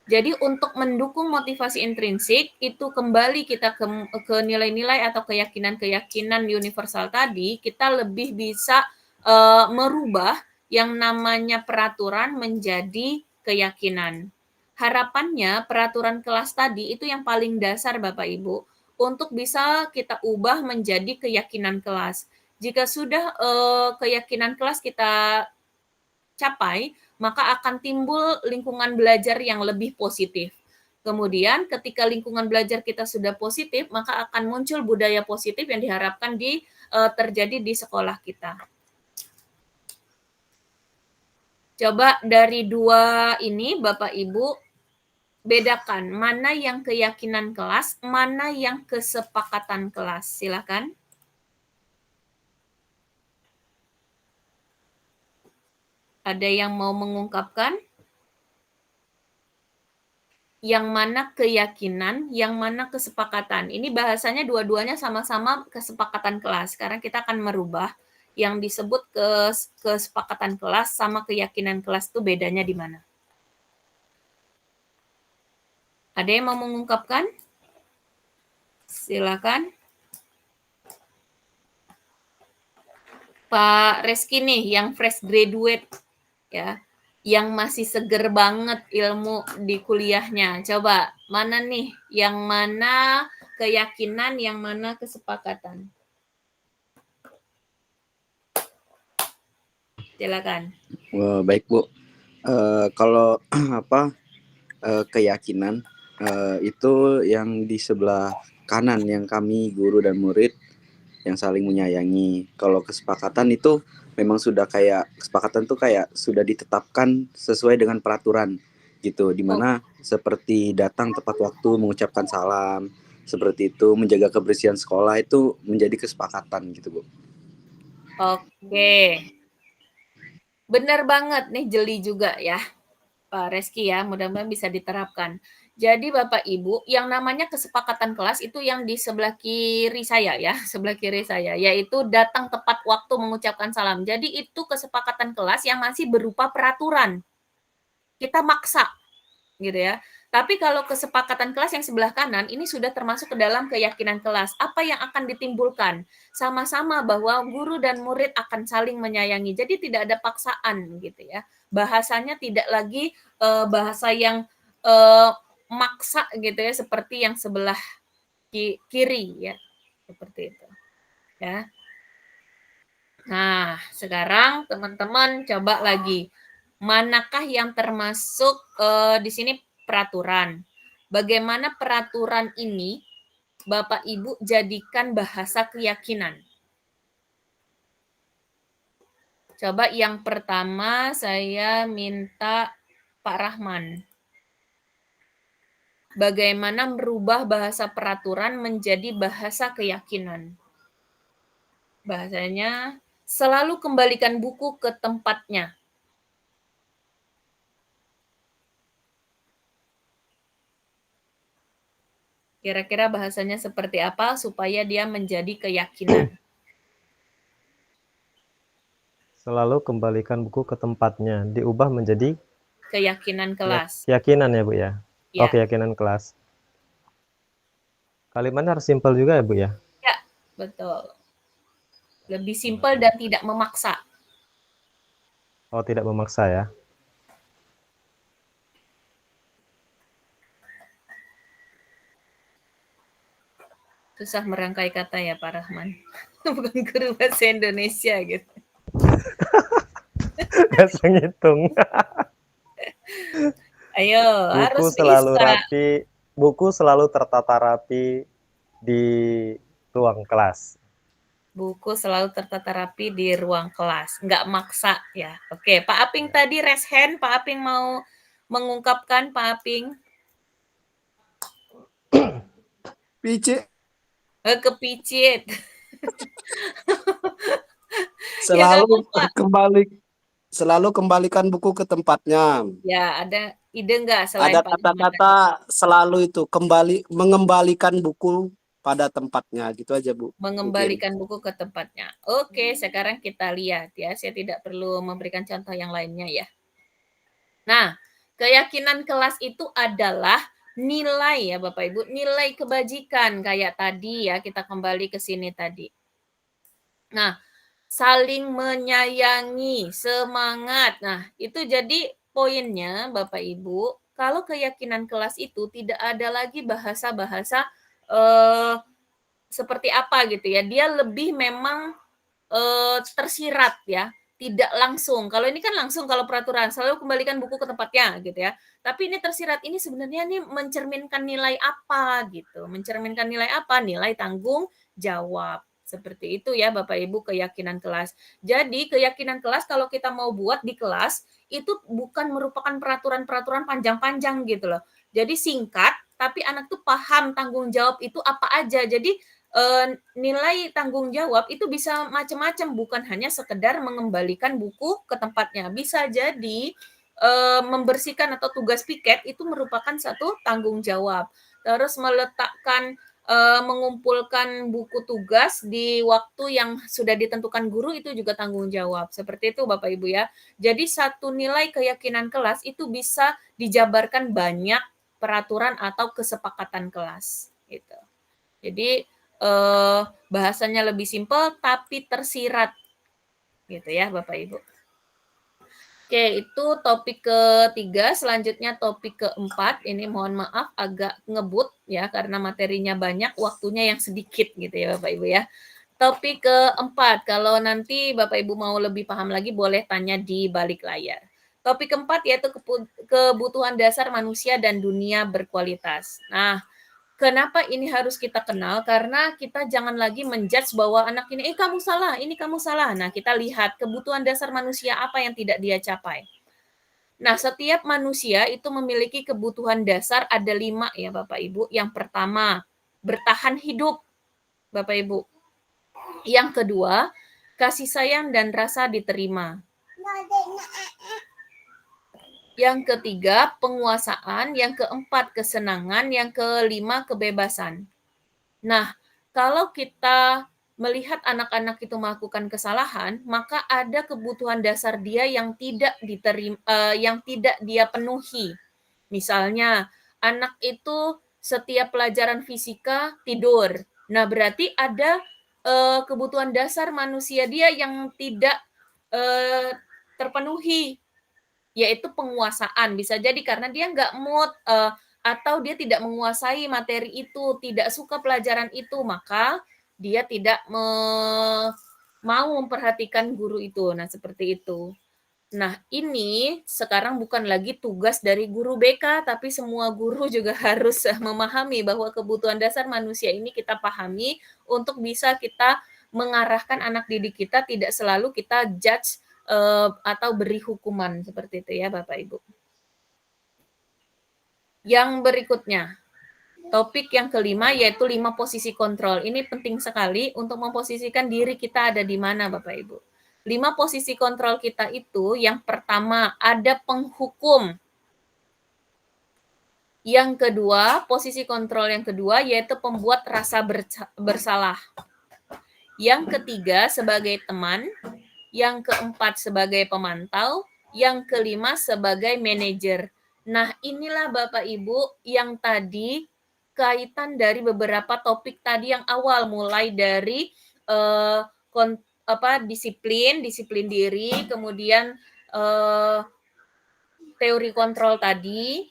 Jadi untuk mendukung motivasi intrinsik, itu kembali kita ke nilai-nilai atau keyakinan-keyakinan universal tadi, kita lebih bisa merubah yang namanya peraturan menjadi keyakinan. Harapannya peraturan kelas tadi itu yang paling dasar Bapak Ibu, untuk bisa kita ubah menjadi keyakinan kelas. Jika sudah keyakinan kelas kita capai, maka akan timbul lingkungan belajar yang lebih positif. Kemudian ketika lingkungan belajar kita sudah positif, maka akan muncul budaya positif yang diharapkan terjadi di sekolah kita. Coba dari dua ini Bapak Ibu bedakan mana yang keyakinan kelas, mana yang kesepakatan kelas. Silakan. Ada yang mau mengungkapkan? Yang mana keyakinan, yang mana kesepakatan. Ini bahasanya dua-duanya sama-sama kesepakatan kelas. Sekarang kita akan merubah yang disebut kesepakatan kelas sama keyakinan kelas itu bedanya di mana? Ada yang mau mengungkapkan? Silakan. Pak Reski nih, yang fresh graduate, ya, yang masih seger banget ilmu di kuliahnya. Coba, mana nih? Yang mana keyakinan, yang mana kesepakatan? Silakan. Baik Bu, kalau keyakinan itu yang di sebelah kanan, yang kami guru dan murid yang saling menyayangi. Kalau kesepakatan itu memang sudah kayak kesepakatan tuh kayak sudah ditetapkan sesuai dengan peraturan gitu, dimana seperti datang tepat waktu, mengucapkan salam, seperti itu, menjaga kebersihan sekolah itu menjadi kesepakatan gitu Bu. Oke, benar banget nih, jeli juga ya Pak Reski ya, mudah-mudahan bisa diterapkan. Jadi Bapak Ibu, yang namanya kesepakatan kelas itu yang di sebelah kiri saya ya, sebelah kiri saya, yaitu datang tepat waktu mengucapkan salam. Jadi itu kesepakatan kelas yang masih berupa peraturan. Kita maksa gitu ya. Tapi kalau kesepakatan kelas yang sebelah kanan ini sudah termasuk ke dalam keyakinan kelas. Apa yang akan ditimbulkan? Sama-sama bahwa guru dan murid akan saling menyayangi. Jadi tidak ada paksaan gitu ya. Bahasanya tidak lagi bahasa yang maksa gitu ya, seperti yang sebelah kiri ya, seperti itu ya. Nah, sekarang teman-teman coba lagi, manakah yang termasuk di sini peraturan? Bagaimana peraturan ini Bapak Ibu jadikan bahasa keyakinan? Coba yang pertama saya minta Pak Rahman. Bagaimana merubah bahasa peraturan menjadi bahasa keyakinan? Bahasanya, selalu kembalikan buku ke tempatnya. Kira-kira bahasanya seperti apa supaya dia menjadi keyakinan? Selalu kembalikan buku ke tempatnya, diubah menjadi Keyakinan kelas. keyakinan ya Bu ya? Ya. Oh, keyakinan kelas. Kalimatnya harus simpel juga ya Bu ya? Ya, betul. Lebih simpel dan tidak memaksa. Oh, tidak memaksa ya? Susah merangkai kata ya Pak Rahman. Bukan guru bahasa Indonesia gitu. Biasa ngitung. Ayo, Buku harus selalu bisa. rapi, buku selalu tertata rapi di ruang kelas. Buku selalu tertata rapi di ruang kelas, nggak maksa ya. Oke, Pak Aping tadi raise hand, Pak Aping mau mengungkapkan, Pak Aping. Pici, Kepicit. selalu apa. selalu kembalikan buku ke tempatnya. Ya, ada ide nggak selain Ada Pak Rahman tadi? kata-kata selalu itu mengembalikan buku pada tempatnya, gitu aja Bu. Mengembalikan buku ke tempatnya. Oke, sekarang kita lihat ya. Saya tidak perlu memberikan contoh yang lainnya ya. Nah, keyakinan kelas itu adalah nilai ya Bapak Ibu, nilai kebajikan kayak tadi ya, kita kembali ke sini tadi. Nah, saling menyayangi, semangat. Nah, itu jadi poinnya Bapak Ibu, kalau keyakinan kelas itu tidak ada lagi bahasa-bahasa seperti apa gitu ya. Dia lebih memang tersirat ya, tidak langsung. Kalau ini kan langsung, kalau peraturan selalu kembalikan buku ke tempatnya gitu ya. Tapi ini tersirat, ini sebenarnya nih mencerminkan nilai apa gitu. Mencerminkan nilai apa? Nilai tanggung jawab. Seperti itu ya Bapak Ibu keyakinan kelas. Jadi keyakinan kelas kalau kita mau buat di kelas itu bukan merupakan peraturan-peraturan panjang-panjang gitu loh. Jadi singkat, tapi anak tuh paham tanggung jawab itu apa aja. Jadi nilai tanggung jawab itu bisa macam-macam, bukan hanya sekedar mengembalikan buku ke tempatnya. Bisa jadi membersihkan atau tugas piket itu merupakan satu tanggung jawab. Terus meletakkan mengumpulkan buku tugas di waktu yang sudah ditentukan guru itu juga tanggung jawab. Seperti itu Bapak Ibu ya. Jadi satu nilai keyakinan kelas itu bisa dijabarkan banyak peraturan atau kesepakatan kelas gitu. Jadi bahasanya lebih simpel tapi tersirat gitu ya Bapak Ibu. Oke, itu topik ketiga. Selanjutnya topik keempat. Ini mohon maaf agak ngebut ya karena materinya banyak, waktunya yang sedikit gitu ya Bapak Ibu ya. Topik keempat, kalau nanti Bapak Ibu mau lebih paham lagi boleh tanya di balik layar. Topik keempat yaitu kebutuhan dasar manusia dan dunia berkualitas. Nah, kenapa ini harus kita kenal? Karena kita jangan lagi menjudge bahwa anak ini, kamu salah, ini kamu salah. Nah, kita lihat kebutuhan dasar manusia apa yang tidak dia capai. Nah, setiap manusia itu memiliki kebutuhan dasar ada 5 ya Bapak Ibu. Yang pertama, bertahan hidup Bapak Ibu. Yang kedua, kasih sayang dan rasa diterima. Yang ketiga, penguasaan. Yang keempat, kesenangan. Yang kelima, kebebasan. Nah, kalau kita melihat anak-anak itu melakukan kesalahan, maka ada kebutuhan dasar dia yang tidak dia penuhi. Misalnya, anak itu setiap pelajaran fisika tidur. Nah, berarti ada kebutuhan dasar manusia dia yang tidak terpenuhi, yaitu penguasaan. Bisa jadi karena dia nggak mood, atau dia tidak menguasai materi itu, tidak suka pelajaran itu, maka dia tidak mau memperhatikan guru itu. Nah, seperti itu. Nah, ini sekarang bukan lagi tugas dari guru BK, tapi semua guru juga harus memahami bahwa kebutuhan dasar manusia ini kita pahami untuk bisa kita mengarahkan anak didik kita, tidak selalu kita judge atau beri hukuman seperti itu ya Bapak Ibu. Yang berikutnya, topik yang kelima yaitu 5 posisi kontrol. Ini penting sekali untuk memposisikan diri kita ada di mana Bapak Ibu. 5 posisi kontrol kita itu, yang pertama ada penghukum. Yang kedua, posisi kontrol yang kedua yaitu pembuat rasa bersalah. Yang ketiga sebagai teman, yang keempat sebagai pemantau, yang kelima sebagai manajer. Nah, inilah Bapak Ibu yang tadi kaitan dari beberapa topik tadi yang awal, mulai dari disiplin diri, kemudian teori kontrol tadi,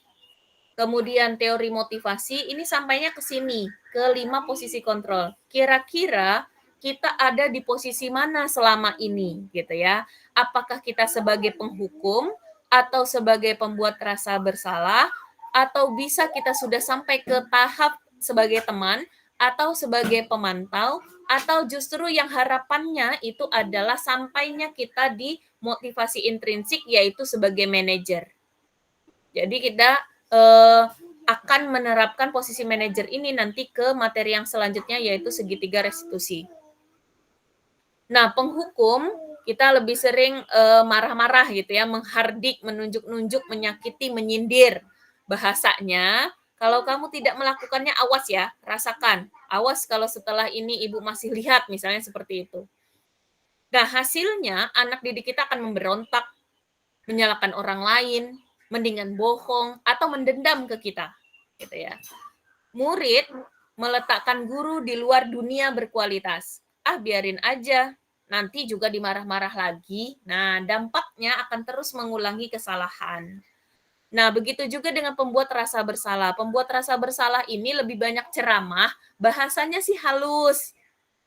kemudian teori motivasi, ini sampainya ke sini, ke 5 posisi kontrol. Kira-kira kita ada di posisi mana selama ini, gitu ya? Apakah kita sebagai penghukum, atau sebagai pembuat rasa bersalah, atau bisa kita sudah sampai ke tahap sebagai teman, atau sebagai pemantau, atau justru yang harapannya itu adalah sampainya kita di motivasi intrinsik, yaitu sebagai manajer. Jadi kita akan menerapkan posisi manajer ini nanti ke materi yang selanjutnya, yaitu segitiga restitusi. Nah, penghukum kita lebih sering marah-marah gitu ya, menghardik, menunjuk-nunjuk, menyakiti, menyindir. Bahasanya, kalau kamu tidak melakukannya, awas ya, rasakan. Awas kalau setelah ini ibu masih lihat, misalnya seperti itu. Nah, hasilnya anak didik kita akan memberontak, menyalahkan orang lain, mendingan bohong, atau mendendam ke kita. Gitu ya. Murid meletakkan guru di luar dunia berkualitas. Biarin aja, nanti juga dimarah-marah lagi. Nah, dampaknya akan terus mengulangi kesalahan. Nah, begitu juga dengan pembuat rasa bersalah. Pembuat rasa bersalah ini lebih banyak ceramah, bahasanya sih halus,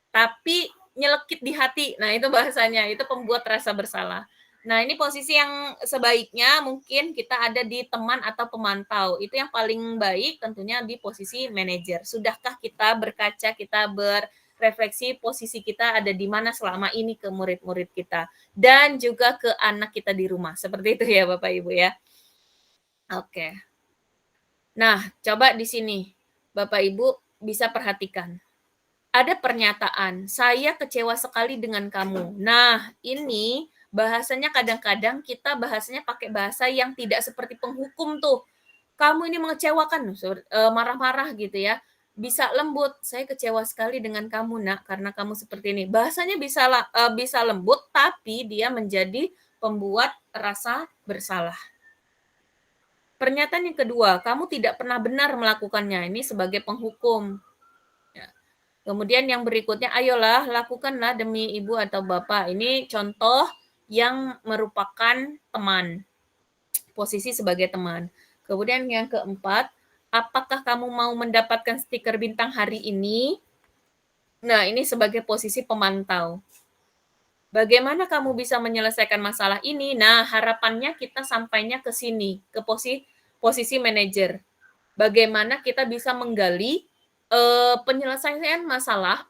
tapi nyelekit di hati. Nah, itu bahasanya, itu pembuat rasa bersalah. Nah, ini posisi yang sebaiknya mungkin kita ada di teman atau pemantau. Itu yang paling baik tentunya di posisi manajer. Sudahkah kita berkaca, kita berefleksi posisi kita ada di mana selama ini ke murid-murid kita. Dan juga ke anak kita di rumah. Seperti itu ya Bapak Ibu ya. Oke. Nah, coba di sini Bapak Ibu bisa perhatikan. Ada pernyataan, saya kecewa sekali dengan kamu. Nah, ini bahasanya kadang-kadang kita bahasanya pakai bahasa yang tidak seperti penghukum tuh. Kamu ini mengecewakan, marah-marah gitu ya. Bisa lembut, saya kecewa sekali dengan kamu nak, karena kamu seperti ini. Bahasanya bisa lembut, tapi dia menjadi pembuat rasa bersalah. Pernyataan yang kedua, kamu tidak pernah benar melakukannya. Ini sebagai penghukum. Kemudian yang berikutnya, ayolah lakukanlah demi ibu atau bapak. Ini contoh yang merupakan teman. Posisi sebagai teman. Kemudian yang keempat, apakah kamu mau mendapatkan stiker bintang hari ini? Nah, ini sebagai posisi pemantau. Bagaimana kamu bisa menyelesaikan masalah ini? Nah, harapannya kita sampainya ke sini, ke posisi manajer. Bagaimana kita bisa menggali penyelesaian masalah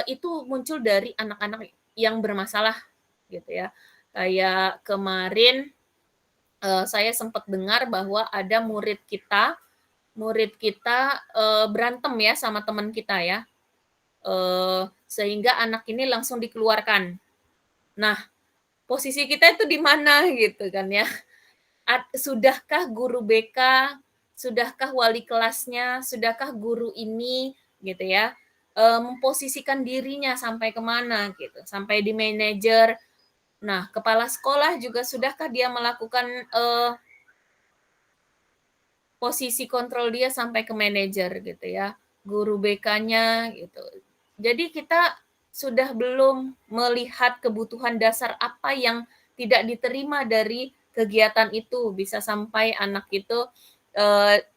itu muncul dari anak-anak yang bermasalah gitu ya. Kayak kemarin saya sempat dengar bahwa ada murid kita berantem ya sama teman kita ya, sehingga anak ini langsung dikeluarkan. Nah, posisi kita itu di mana gitu kan ya? Sudahkah guru BK, sudahkah wali kelasnya, sudahkah guru ini gitu ya, memposisikan dirinya sampai kemana gitu, sampai di manajer. Nah, kepala sekolah juga sudahkah dia melakukan posisi kontrol dia sampai ke manajer gitu ya, guru BK-nya gitu. Jadi kita sudah belum melihat kebutuhan dasar apa yang tidak diterima dari kegiatan itu, bisa sampai anak itu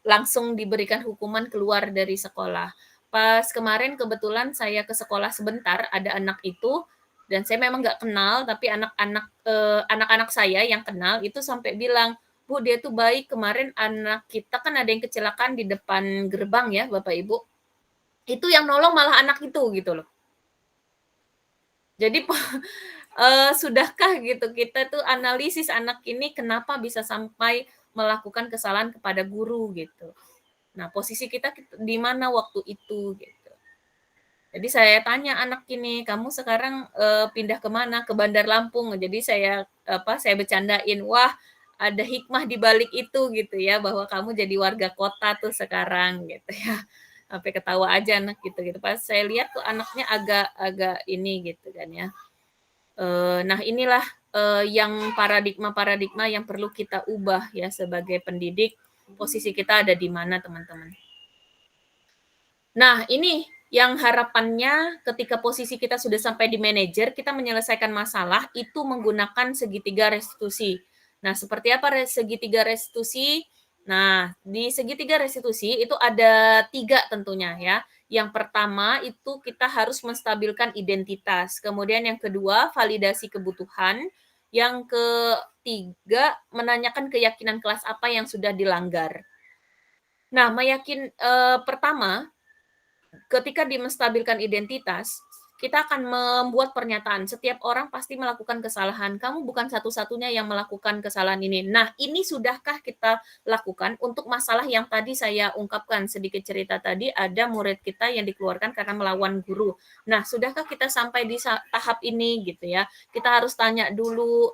langsung diberikan hukuman keluar dari sekolah. Pas kemarin kebetulan saya ke sekolah sebentar, ada anak itu, dan saya memang nggak kenal, tapi anak-anak saya yang kenal itu sampai bilang, Bu, dia tuh baik, kemarin anak kita kan ada yang kecelakaan di depan gerbang ya, Bapak Ibu. Itu yang nolong malah anak itu gitu loh. Jadi sudahkah gitu kita tuh analisis anak ini kenapa bisa sampai melakukan kesalahan kepada guru gitu. Nah, posisi kita di mana waktu itu gitu. Jadi saya tanya anak ini, kamu sekarang pindah kemana? Ke Bandar Lampung. Jadi saya bercandain, wah ada hikmah di balik itu gitu ya, bahwa kamu jadi warga kota tuh sekarang gitu ya. Sampai ketawa aja anak gitu. Pas saya lihat tuh anaknya agak ini gitu kan ya. Nah inilah yang paradigma-paradigma yang perlu kita ubah ya sebagai pendidik. Posisi kita ada di mana teman-teman. Nah ini yang harapannya ketika posisi kita sudah sampai di manajer, kita menyelesaikan masalah itu menggunakan segitiga restitusi. Nah seperti apa segitiga restitusi? Nah di segitiga restitusi itu ada 3 tentunya ya. Yang pertama itu kita harus menstabilkan identitas. Kemudian yang kedua validasi kebutuhan. Yang ketiga menanyakan keyakinan kelas apa yang sudah dilanggar. Nah pertama ketika menstabilkan identitas, kita akan membuat pernyataan. Setiap orang pasti melakukan kesalahan. Kamu bukan satu-satunya yang melakukan kesalahan ini. Nah, ini sudahkah kita lakukan untuk masalah yang tadi saya ungkapkan sedikit cerita tadi, ada murid kita yang dikeluarkan karena melawan guru. Nah, sudahkah kita sampai di tahap ini gitu ya? Kita harus tanya dulu,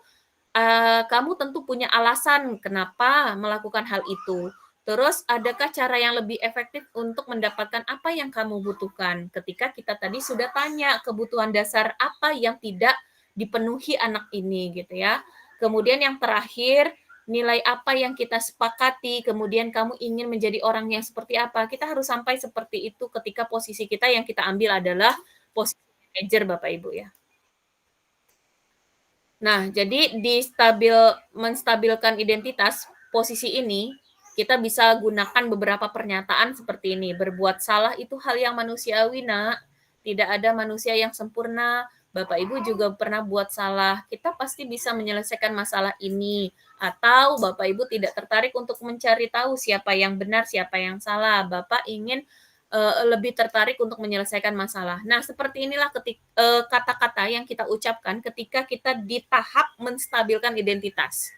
kamu tentu punya alasan kenapa melakukan hal itu. Terus adakah cara yang lebih efektif untuk mendapatkan apa yang kamu butuhkan? Ketika kita tadi sudah tanya kebutuhan dasar apa yang tidak dipenuhi anak ini gitu ya. Kemudian yang terakhir, nilai apa yang kita sepakati, kemudian kamu ingin menjadi orang yang seperti apa. Kita harus sampai seperti itu ketika posisi kita yang kita ambil adalah posisi manajer Bapak Ibu ya. Nah, jadi menstabilkan identitas posisi ini kita bisa gunakan beberapa pernyataan seperti ini. Berbuat salah itu hal yang manusiawi, Nak. Tidak ada manusia yang sempurna. Bapak Ibu juga pernah buat salah. Kita pasti bisa menyelesaikan masalah ini. Atau Bapak Ibu tidak tertarik untuk mencari tahu siapa yang benar, siapa yang salah. Bapak ingin lebih tertarik untuk menyelesaikan masalah. Nah, seperti inilah kata-kata yang kita ucapkan ketika kita di tahap menstabilkan identitas.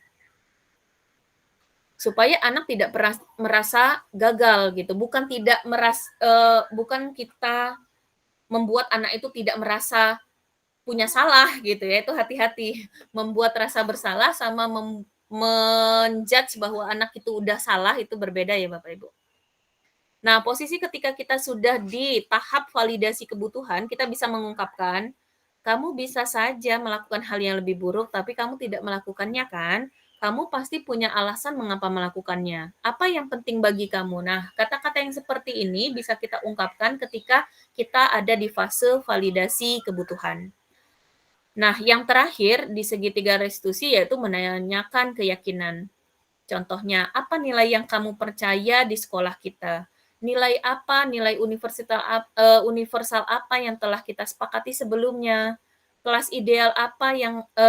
Supaya anak tidak merasa gagal gitu, bukan kita membuat anak itu tidak merasa punya salah gitu ya, itu hati-hati. Membuat rasa bersalah sama menjudge bahwa anak itu udah salah itu berbeda ya Bapak Ibu. Nah, posisi ketika kita sudah di tahap validasi kebutuhan, kita bisa mengungkapkan, kamu bisa saja melakukan hal yang lebih buruk, tapi kamu tidak melakukannya kan? Kamu pasti punya alasan mengapa melakukannya. Apa yang penting bagi kamu? Nah, kata-kata yang seperti ini bisa kita ungkapkan ketika kita ada di fase validasi kebutuhan. Nah, yang terakhir di segitiga restitusi yaitu menanyakan keyakinan. Contohnya, apa nilai yang kamu percaya di sekolah kita? Nilai apa, nilai universal apa yang telah kita sepakati sebelumnya? Kelas ideal apa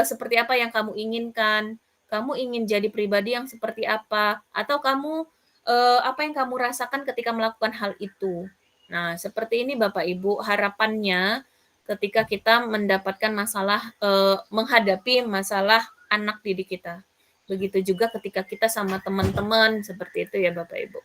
seperti apa yang kamu inginkan? Kamu ingin jadi pribadi yang seperti apa? Atau apa yang kamu rasakan ketika melakukan hal itu? Nah, seperti ini Bapak Ibu, harapannya ketika kita mendapatkan menghadapi masalah anak didik kita. Begitu juga ketika kita sama teman-teman, seperti itu ya Bapak Ibu.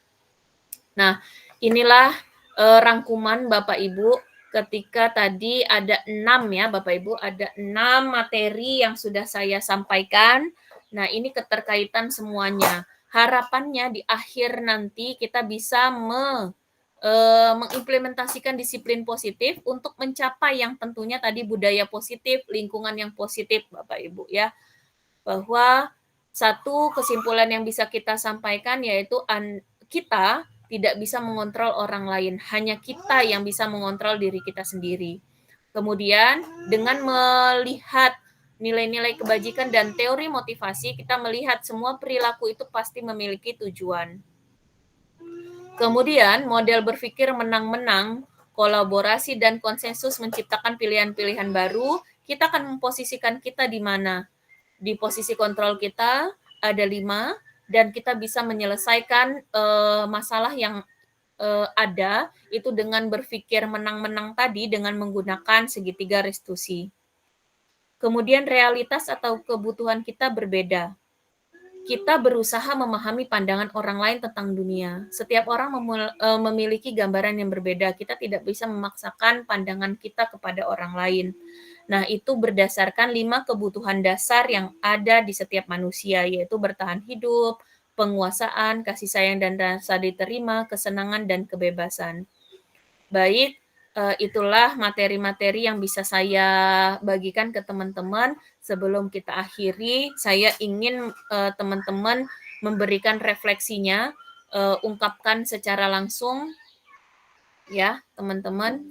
Nah, inilah rangkuman Bapak Ibu ketika tadi ada 6 ya Bapak Ibu, ada 6 materi yang sudah saya sampaikan. Nah, ini keterkaitan semuanya. Harapannya di akhir nanti kita bisa mengimplementasikan disiplin positif untuk mencapai yang tentunya tadi budaya positif, lingkungan yang positif Bapak Ibu ya. Bahwa satu kesimpulan yang bisa kita sampaikan yaitu kita tidak bisa mengontrol orang lain, hanya kita yang bisa mengontrol diri kita sendiri. Kemudian dengan melihat nilai-nilai kebajikan dan teori motivasi, kita melihat semua perilaku itu pasti memiliki tujuan. Kemudian model berpikir menang-menang, kolaborasi dan konsensus menciptakan pilihan-pilihan baru. Kita akan memposisikan kita di mana? Di posisi kontrol kita ada 5 dan kita bisa menyelesaikan masalah yang ada itu dengan berpikir menang-menang tadi dengan menggunakan segitiga restitusi. Kemudian realitas atau kebutuhan kita berbeda. Kita berusaha memahami pandangan orang lain tentang dunia. Setiap orang memiliki gambaran yang berbeda. Kita tidak bisa memaksakan pandangan kita kepada orang lain. Nah, itu berdasarkan 5 kebutuhan dasar yang ada di setiap manusia, yaitu bertahan hidup, penguasaan, kasih sayang dan rasa diterima, kesenangan dan kebebasan. Baik, itulah materi-materi yang bisa saya bagikan ke teman-teman. Sebelum kita akhiri, saya ingin teman-teman memberikan refleksinya, ungkapkan secara langsung ya, teman-teman.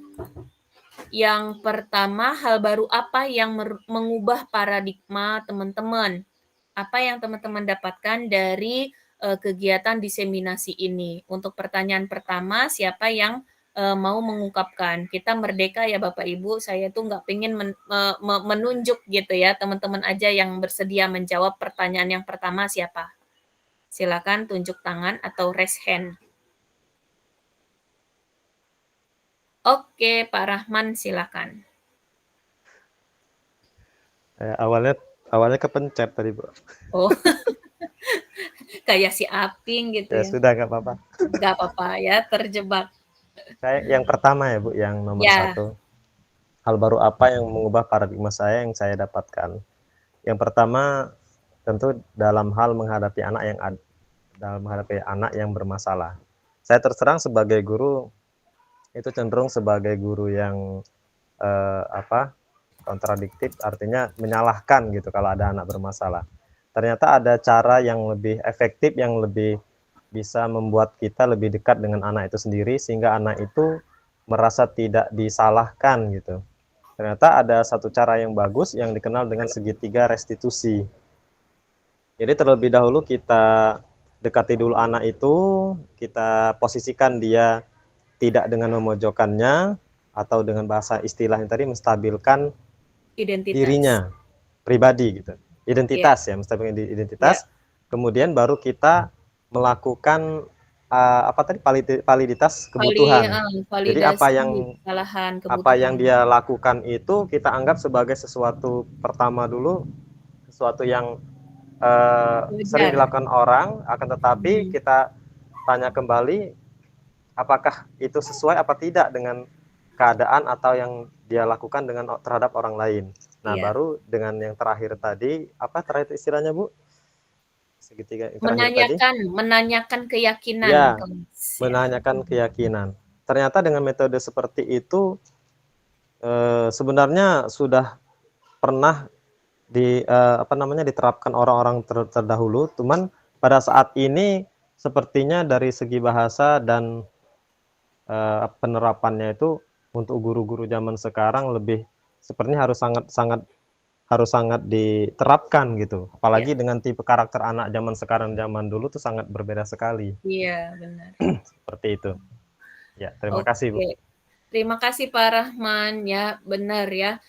Yang pertama, hal baru apa yang mengubah paradigma teman-teman? Apa yang teman-teman dapatkan dari kegiatan diseminasi ini? Untuk pertanyaan pertama, siapa yang mau mengungkapkan? Kita merdeka ya Bapak Ibu, saya tuh nggak pengen menunjuk gitu ya, teman-teman aja yang bersedia menjawab pertanyaan yang pertama siapa? Silakan tunjuk tangan atau raise hand. Oke, Pak Rahman silakan. Awalnya kepencet tadi, Bu. Oh, kayak si Aping gitu Ya ya. sudah, nggak apa-apa. Nggak apa-apa ya, terjebak. Saya yang pertama ya, Bu, yang nomor Ya. 1. Hal baru apa yang mengubah paradigma saya yang saya dapatkan? Yang pertama, tentu dalam hal menghadapi anak yang bermasalah. Saya terserang sebagai guru itu cenderung sebagai guru yang kontradiktif, artinya menyalahkan gitu kalau ada anak bermasalah. Ternyata ada cara yang lebih efektif, yang lebih bisa membuat kita lebih dekat dengan anak itu sendiri, sehingga anak itu merasa tidak disalahkan gitu. Ternyata ada satu cara yang bagus yang dikenal dengan segitiga restitusi. Jadi terlebih dahulu kita dekati dulu anak itu, kita posisikan dia tidak dengan memojokkannya, atau dengan bahasa istilah yang tadi menstabilkan Identitas. dirinya pribadi gitu, identitas ya, menstabilkan identitas. Kemudian baru kita melakukan validitas kebutuhan. Jadi apa yang dia lakukan itu kita anggap sebagai sesuatu pertama dulu, sesuatu yang sering dilakukan orang, akan tetapi kita tanya kembali apakah itu sesuai apa tidak dengan keadaan atau yang dia lakukan terhadap orang lain. Nah, baru dengan yang terakhir tadi, apa terakhir istilahnya, Bu? Segitiga menanyakan keyakinan. Ya, menanyakan keyakinan. Ternyata dengan metode seperti itu sebenarnya sudah pernah diterapkan orang-orang terdahulu, cuman pada saat ini sepertinya dari segi bahasa dan penerapannya itu untuk guru-guru zaman sekarang lebih sepertinya harus sangat diterapkan gitu. Apalagi dengan tipe karakter anak zaman sekarang, zaman dulu tuh sangat berbeda sekali. Iya, benar. Seperti itu. Ya, terima kasih, Bu. Terima kasih Pak Rahman ya, benar ya.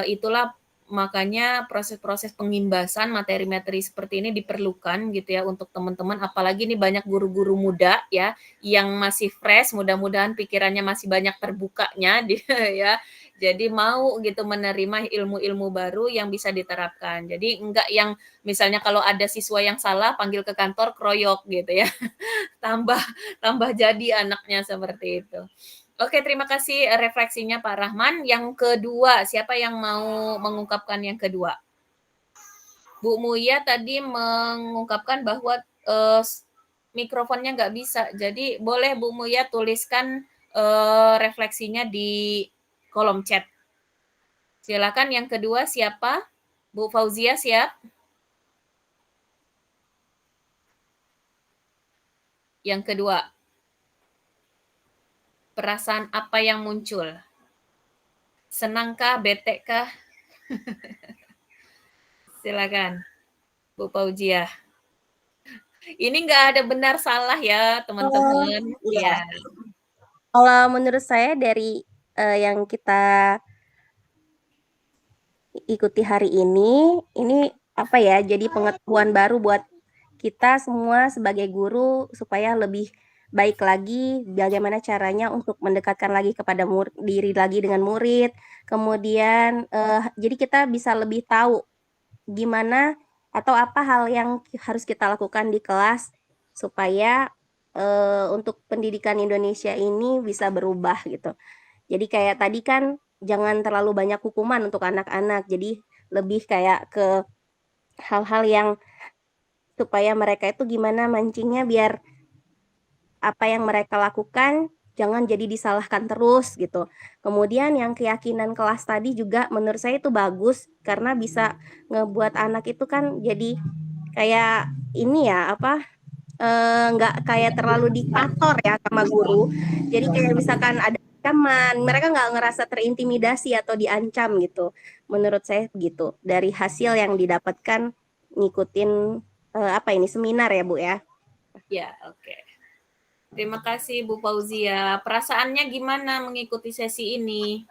Itulah makanya proses-proses pengimbasan materi-materi seperti ini diperlukan gitu ya untuk teman-teman, apalagi ini banyak guru-guru muda ya yang masih fresh, mudah-mudahan pikirannya masih banyak terbukanya ya. Jadi mau gitu menerima ilmu-ilmu baru yang bisa diterapkan. Jadi enggak yang misalnya kalau ada siswa yang salah panggil ke kantor kroyok gitu ya. tambah jadi anaknya seperti itu. Oke, terima kasih refleksinya Pak Rahman. Yang kedua, siapa yang mau mengungkapkan yang kedua? Bu Muya tadi mengungkapkan bahwa mikrofonnya nggak bisa. Jadi boleh Bu Muya tuliskan refleksinya di kolom chat. Silakan yang kedua siapa? Bu Fauzia siap? Yang kedua. Perasaan apa yang muncul? Senangkah, betekah? Silakan, Bu Fauzia. Ini nggak ada benar salah ya, teman-teman. Iya. Ya. Kalau menurut saya dari yang kita ikuti hari ini apa ya? Jadi pengetahuan baru buat kita semua sebagai guru supaya lebih baik lagi bagaimana caranya untuk mendekatkan lagi kepada diri lagi dengan murid. Kemudian jadi kita bisa lebih tahu gimana atau apa hal yang harus kita lakukan di kelas supaya untuk pendidikan Indonesia ini bisa berubah gitu. Jadi kayak tadi kan jangan terlalu banyak hukuman untuk anak-anak. Jadi lebih kayak ke hal-hal yang supaya mereka itu gimana mancingnya biar apa yang mereka lakukan jangan jadi disalahkan terus gitu. Kemudian yang keyakinan kelas tadi juga menurut saya itu bagus karena bisa ngebuat anak itu kan jadi kayak ini ya apa nggak kayak terlalu diktator ya sama guru. Jadi kayak misalkan ada ancaman, mereka nggak ngerasa terintimidasi atau diancam gitu. Menurut saya begitu. Dari hasil yang didapatkan ngikutin apa ini seminar ya Bu ya. Ya, oke. Terima kasih Bu Fauzia. Perasaannya gimana mengikuti sesi ini?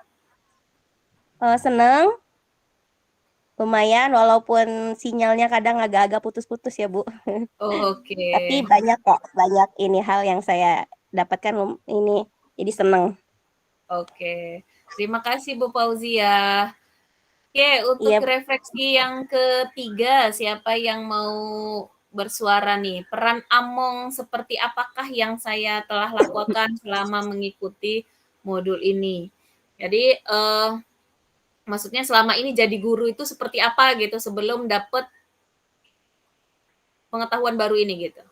Seneng, lumayan walaupun sinyalnya kadang agak-agak putus-putus ya Bu. Oh, oke. Tapi banyak kok, banyak ini hal yang saya dapatkan ini jadi seneng. Oke. Terima kasih Bu Fauzia. Oke, untuk Iya, refleksi yang ketiga, siapa yang mau bersuara nih? Peran Among seperti apakah yang saya telah lakukan selama mengikuti modul ini? Jadi, maksudnya selama ini jadi guru itu seperti apa gitu sebelum dapat pengetahuan baru ini gitu.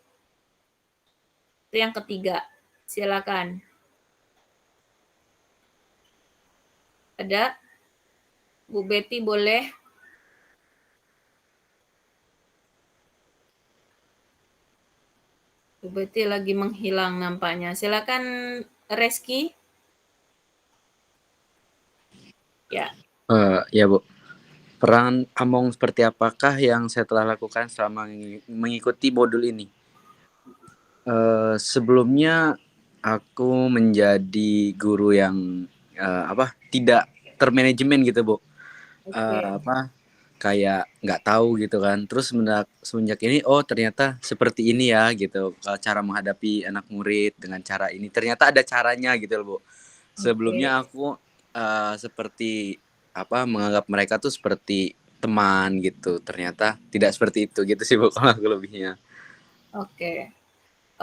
Itu yang ketiga. Silakan. Ada? Bu Betty boleh? Bu Betty lagi menghilang nampaknya. Silakan Reski. Ya. Ya Bu, peran Among seperti apakah yang saya telah lakukan selama mengikuti modul ini? Sebelumnya aku menjadi guru yang tidak termanajemen gitu Bu. Kayak nggak tahu gitu kan. Terus semenjak ini ternyata seperti ini ya gitu cara menghadapi anak murid dengan cara ini. Ternyata ada caranya gitu loh Bu. Sebelumnya aku seperti menganggap mereka tuh seperti teman gitu. Ternyata tidak seperti itu gitu sih Bu kalau aku lebihnya.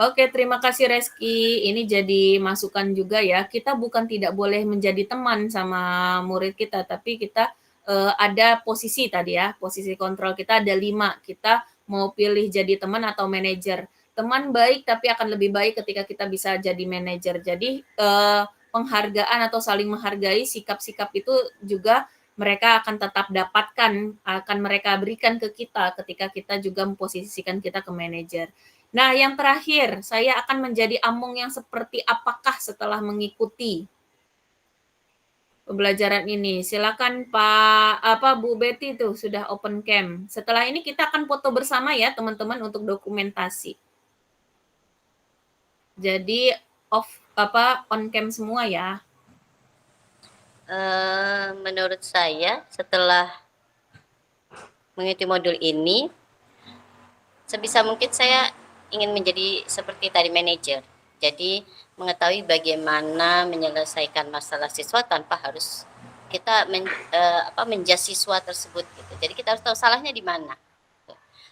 Oke, terima kasih Reski. Ini jadi masukan juga ya. Kita bukan tidak boleh menjadi teman sama murid kita, tapi kita ada posisi tadi ya, posisi kontrol kita ada 5. Kita mau pilih jadi teman atau manajer. Teman baik tapi akan lebih baik ketika kita bisa jadi manajer. Jadi penghargaan atau saling menghargai sikap-sikap itu juga mereka akan tetap dapatkan, akan mereka berikan ke kita ketika kita juga memposisikan kita ke manajer. Nah, yang terakhir, saya akan menjadi Among yang seperti apakah setelah mengikuti pembelajaran ini. Silakan Bu Betty tuh sudah open cam. Setelah ini kita akan foto bersama ya teman-teman untuk dokumentasi. Jadi on cam semua ya. Menurut saya setelah mengikuti modul ini sebisa mungkin saya ingin menjadi seperti tadi manajer. Jadi mengetahui bagaimana menyelesaikan masalah siswa tanpa harus kita menjudge siswa tersebut gitu. Jadi kita harus tahu salahnya di mana.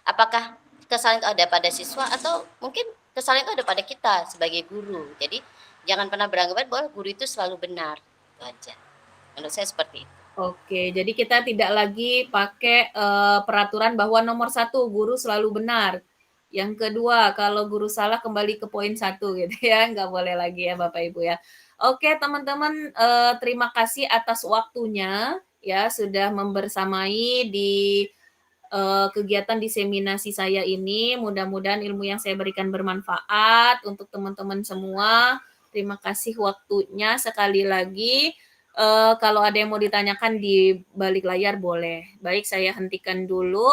Apakah kesalahan itu ada pada siswa atau mungkin kesalahan itu ada pada kita sebagai guru. Jadi jangan pernah beranggapan bahwa guru itu selalu benar. Itu aja. Menurut saya seperti itu. Oke, jadi kita tidak lagi pakai peraturan bahwa nomor 1 guru selalu benar. Yang kedua, kalau guru salah kembali ke poin 1 gitu ya, nggak boleh lagi ya Bapak Ibu ya. Oke teman-teman, terima kasih atas waktunya ya sudah membersamai di kegiatan diseminasi saya ini. Mudah-mudahan ilmu yang saya berikan bermanfaat untuk teman-teman semua. Terima kasih waktunya sekali lagi. Kalau ada yang mau ditanyakan di balik layar boleh. Baik, saya hentikan dulu.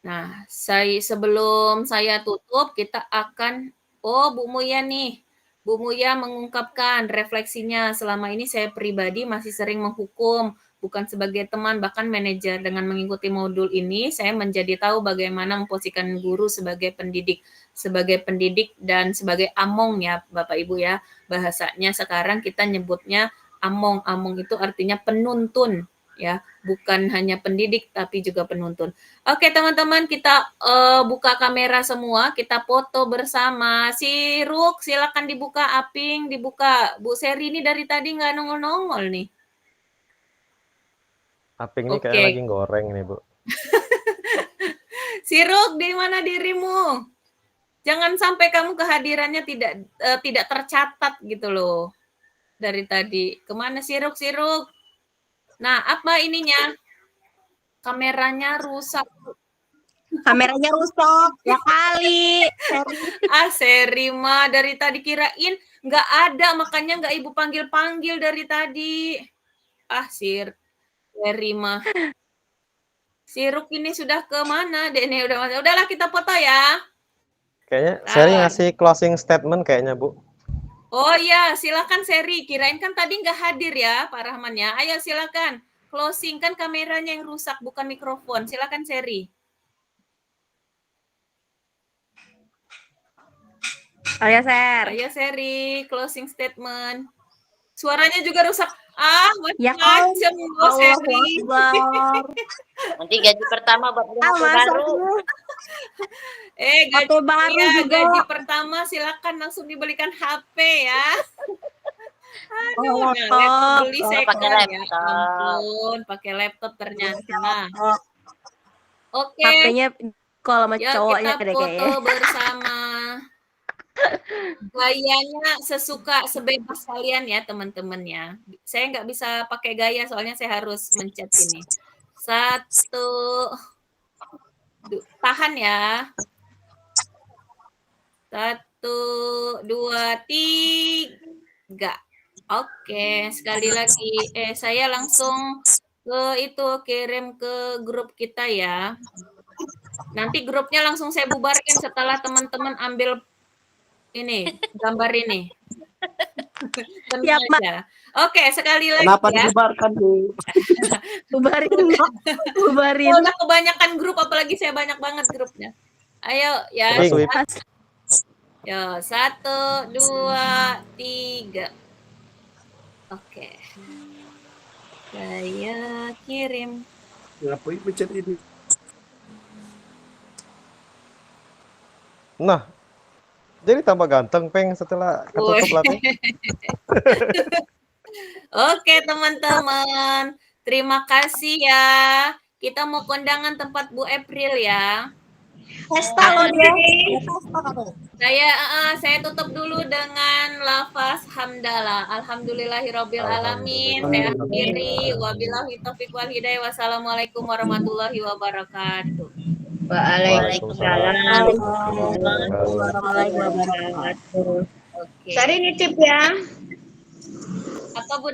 Nah, sebelum saya tutup, kita akan Bu Muya nih. Bu Muya mengungkapkan refleksinya, selama ini saya pribadi masih sering menghukum, bukan sebagai teman, bahkan manajer. Dengan mengikuti modul ini, saya menjadi tahu bagaimana memposisikan guru sebagai pendidik dan sebagai among ya, Bapak Ibu ya. Bahasanya sekarang kita nyebutnya among. Among itu artinya penuntun ya, bukan hanya pendidik tapi juga penuntun. Oke teman-teman, kita buka kamera semua, kita foto bersama. Si Ruk, silakan dibuka. Aping, dibuka. Bu Seri ini dari tadi nggak nongol-nongol nih. Aping ini kayaknya lagi goreng nih, Bu. Si Ruk, di mana dirimu? Jangan sampai kamu kehadirannya tidak tercatat gitu loh. Dari tadi. Kemana si Ruk? Si Ruk? Nah, apa ininya? Kameranya rusak. Kameranya rusak ya kali. Seri mah dari tadi kirain nggak ada, makanya nggak ibu panggil dari tadi. Seri mah. Siruk ini sudah ke mana? Ini udahlah kita foto ya. Kayaknya Seri ngasih closing statement kayaknya, Bu. Oh iya, silakan Seri. Kirain kan tadi nggak hadir ya, Pak Rahman ya. Ayo silakan. Closing, kan kameranya yang rusak, bukan mikrofon. Silakan Seri. Ayo Ser. Ayo Seri, closing statement. Suaranya juga rusak. Macam-macam loh Seri. Nanti gaji pertama buat HP baru. Gaji baru ya, juga. Gaji pertama silakan langsung dibelikan HP ya. Aduh, laptop beli pakai laptop. Ya ampun, pakai laptop ternyata. Oke. HP-nya kalau sama cowoknya kita foto bersama. Gayanya sebebas kalian ya teman-teman ya. Saya nggak bisa pakai gaya soalnya saya harus mencet ini. 1, tahan ya. 1, 2, 3. Oke, sekali lagi. Saya langsung kirim ke grup kita ya. Nanti grupnya langsung saya bubarkan setelah teman-teman ambil ini gambar ini. Siap, aja. Oke, sekali lagi. Kenapa ya. dibubarkan, Bu? Bubarin. Udah kebanyakan grup, apalagi saya banyak banget grupnya. Ayo ya. Yo, 1, 2, 3. Oke. Saya kirim. Ngapain pencet ini? Nah, jadi tambah ganteng, Peng, setelah ketutup lah, Peng. Oke, teman-teman. Terima kasih ya. Kita mau kondangan tempat Bu April ya. Pesta loh dia. Saya tutup dulu dengan lafaz hamdalah. Alhamdulillahirabbil alamin. Saya akhiri wabillahi taufiq wal hidayah. Wassalamualaikum warahmatullahi wabarakatuh. Waalaikumsalam warahmatullahi wabarakatuh. Sari nitip ya. Atau Bu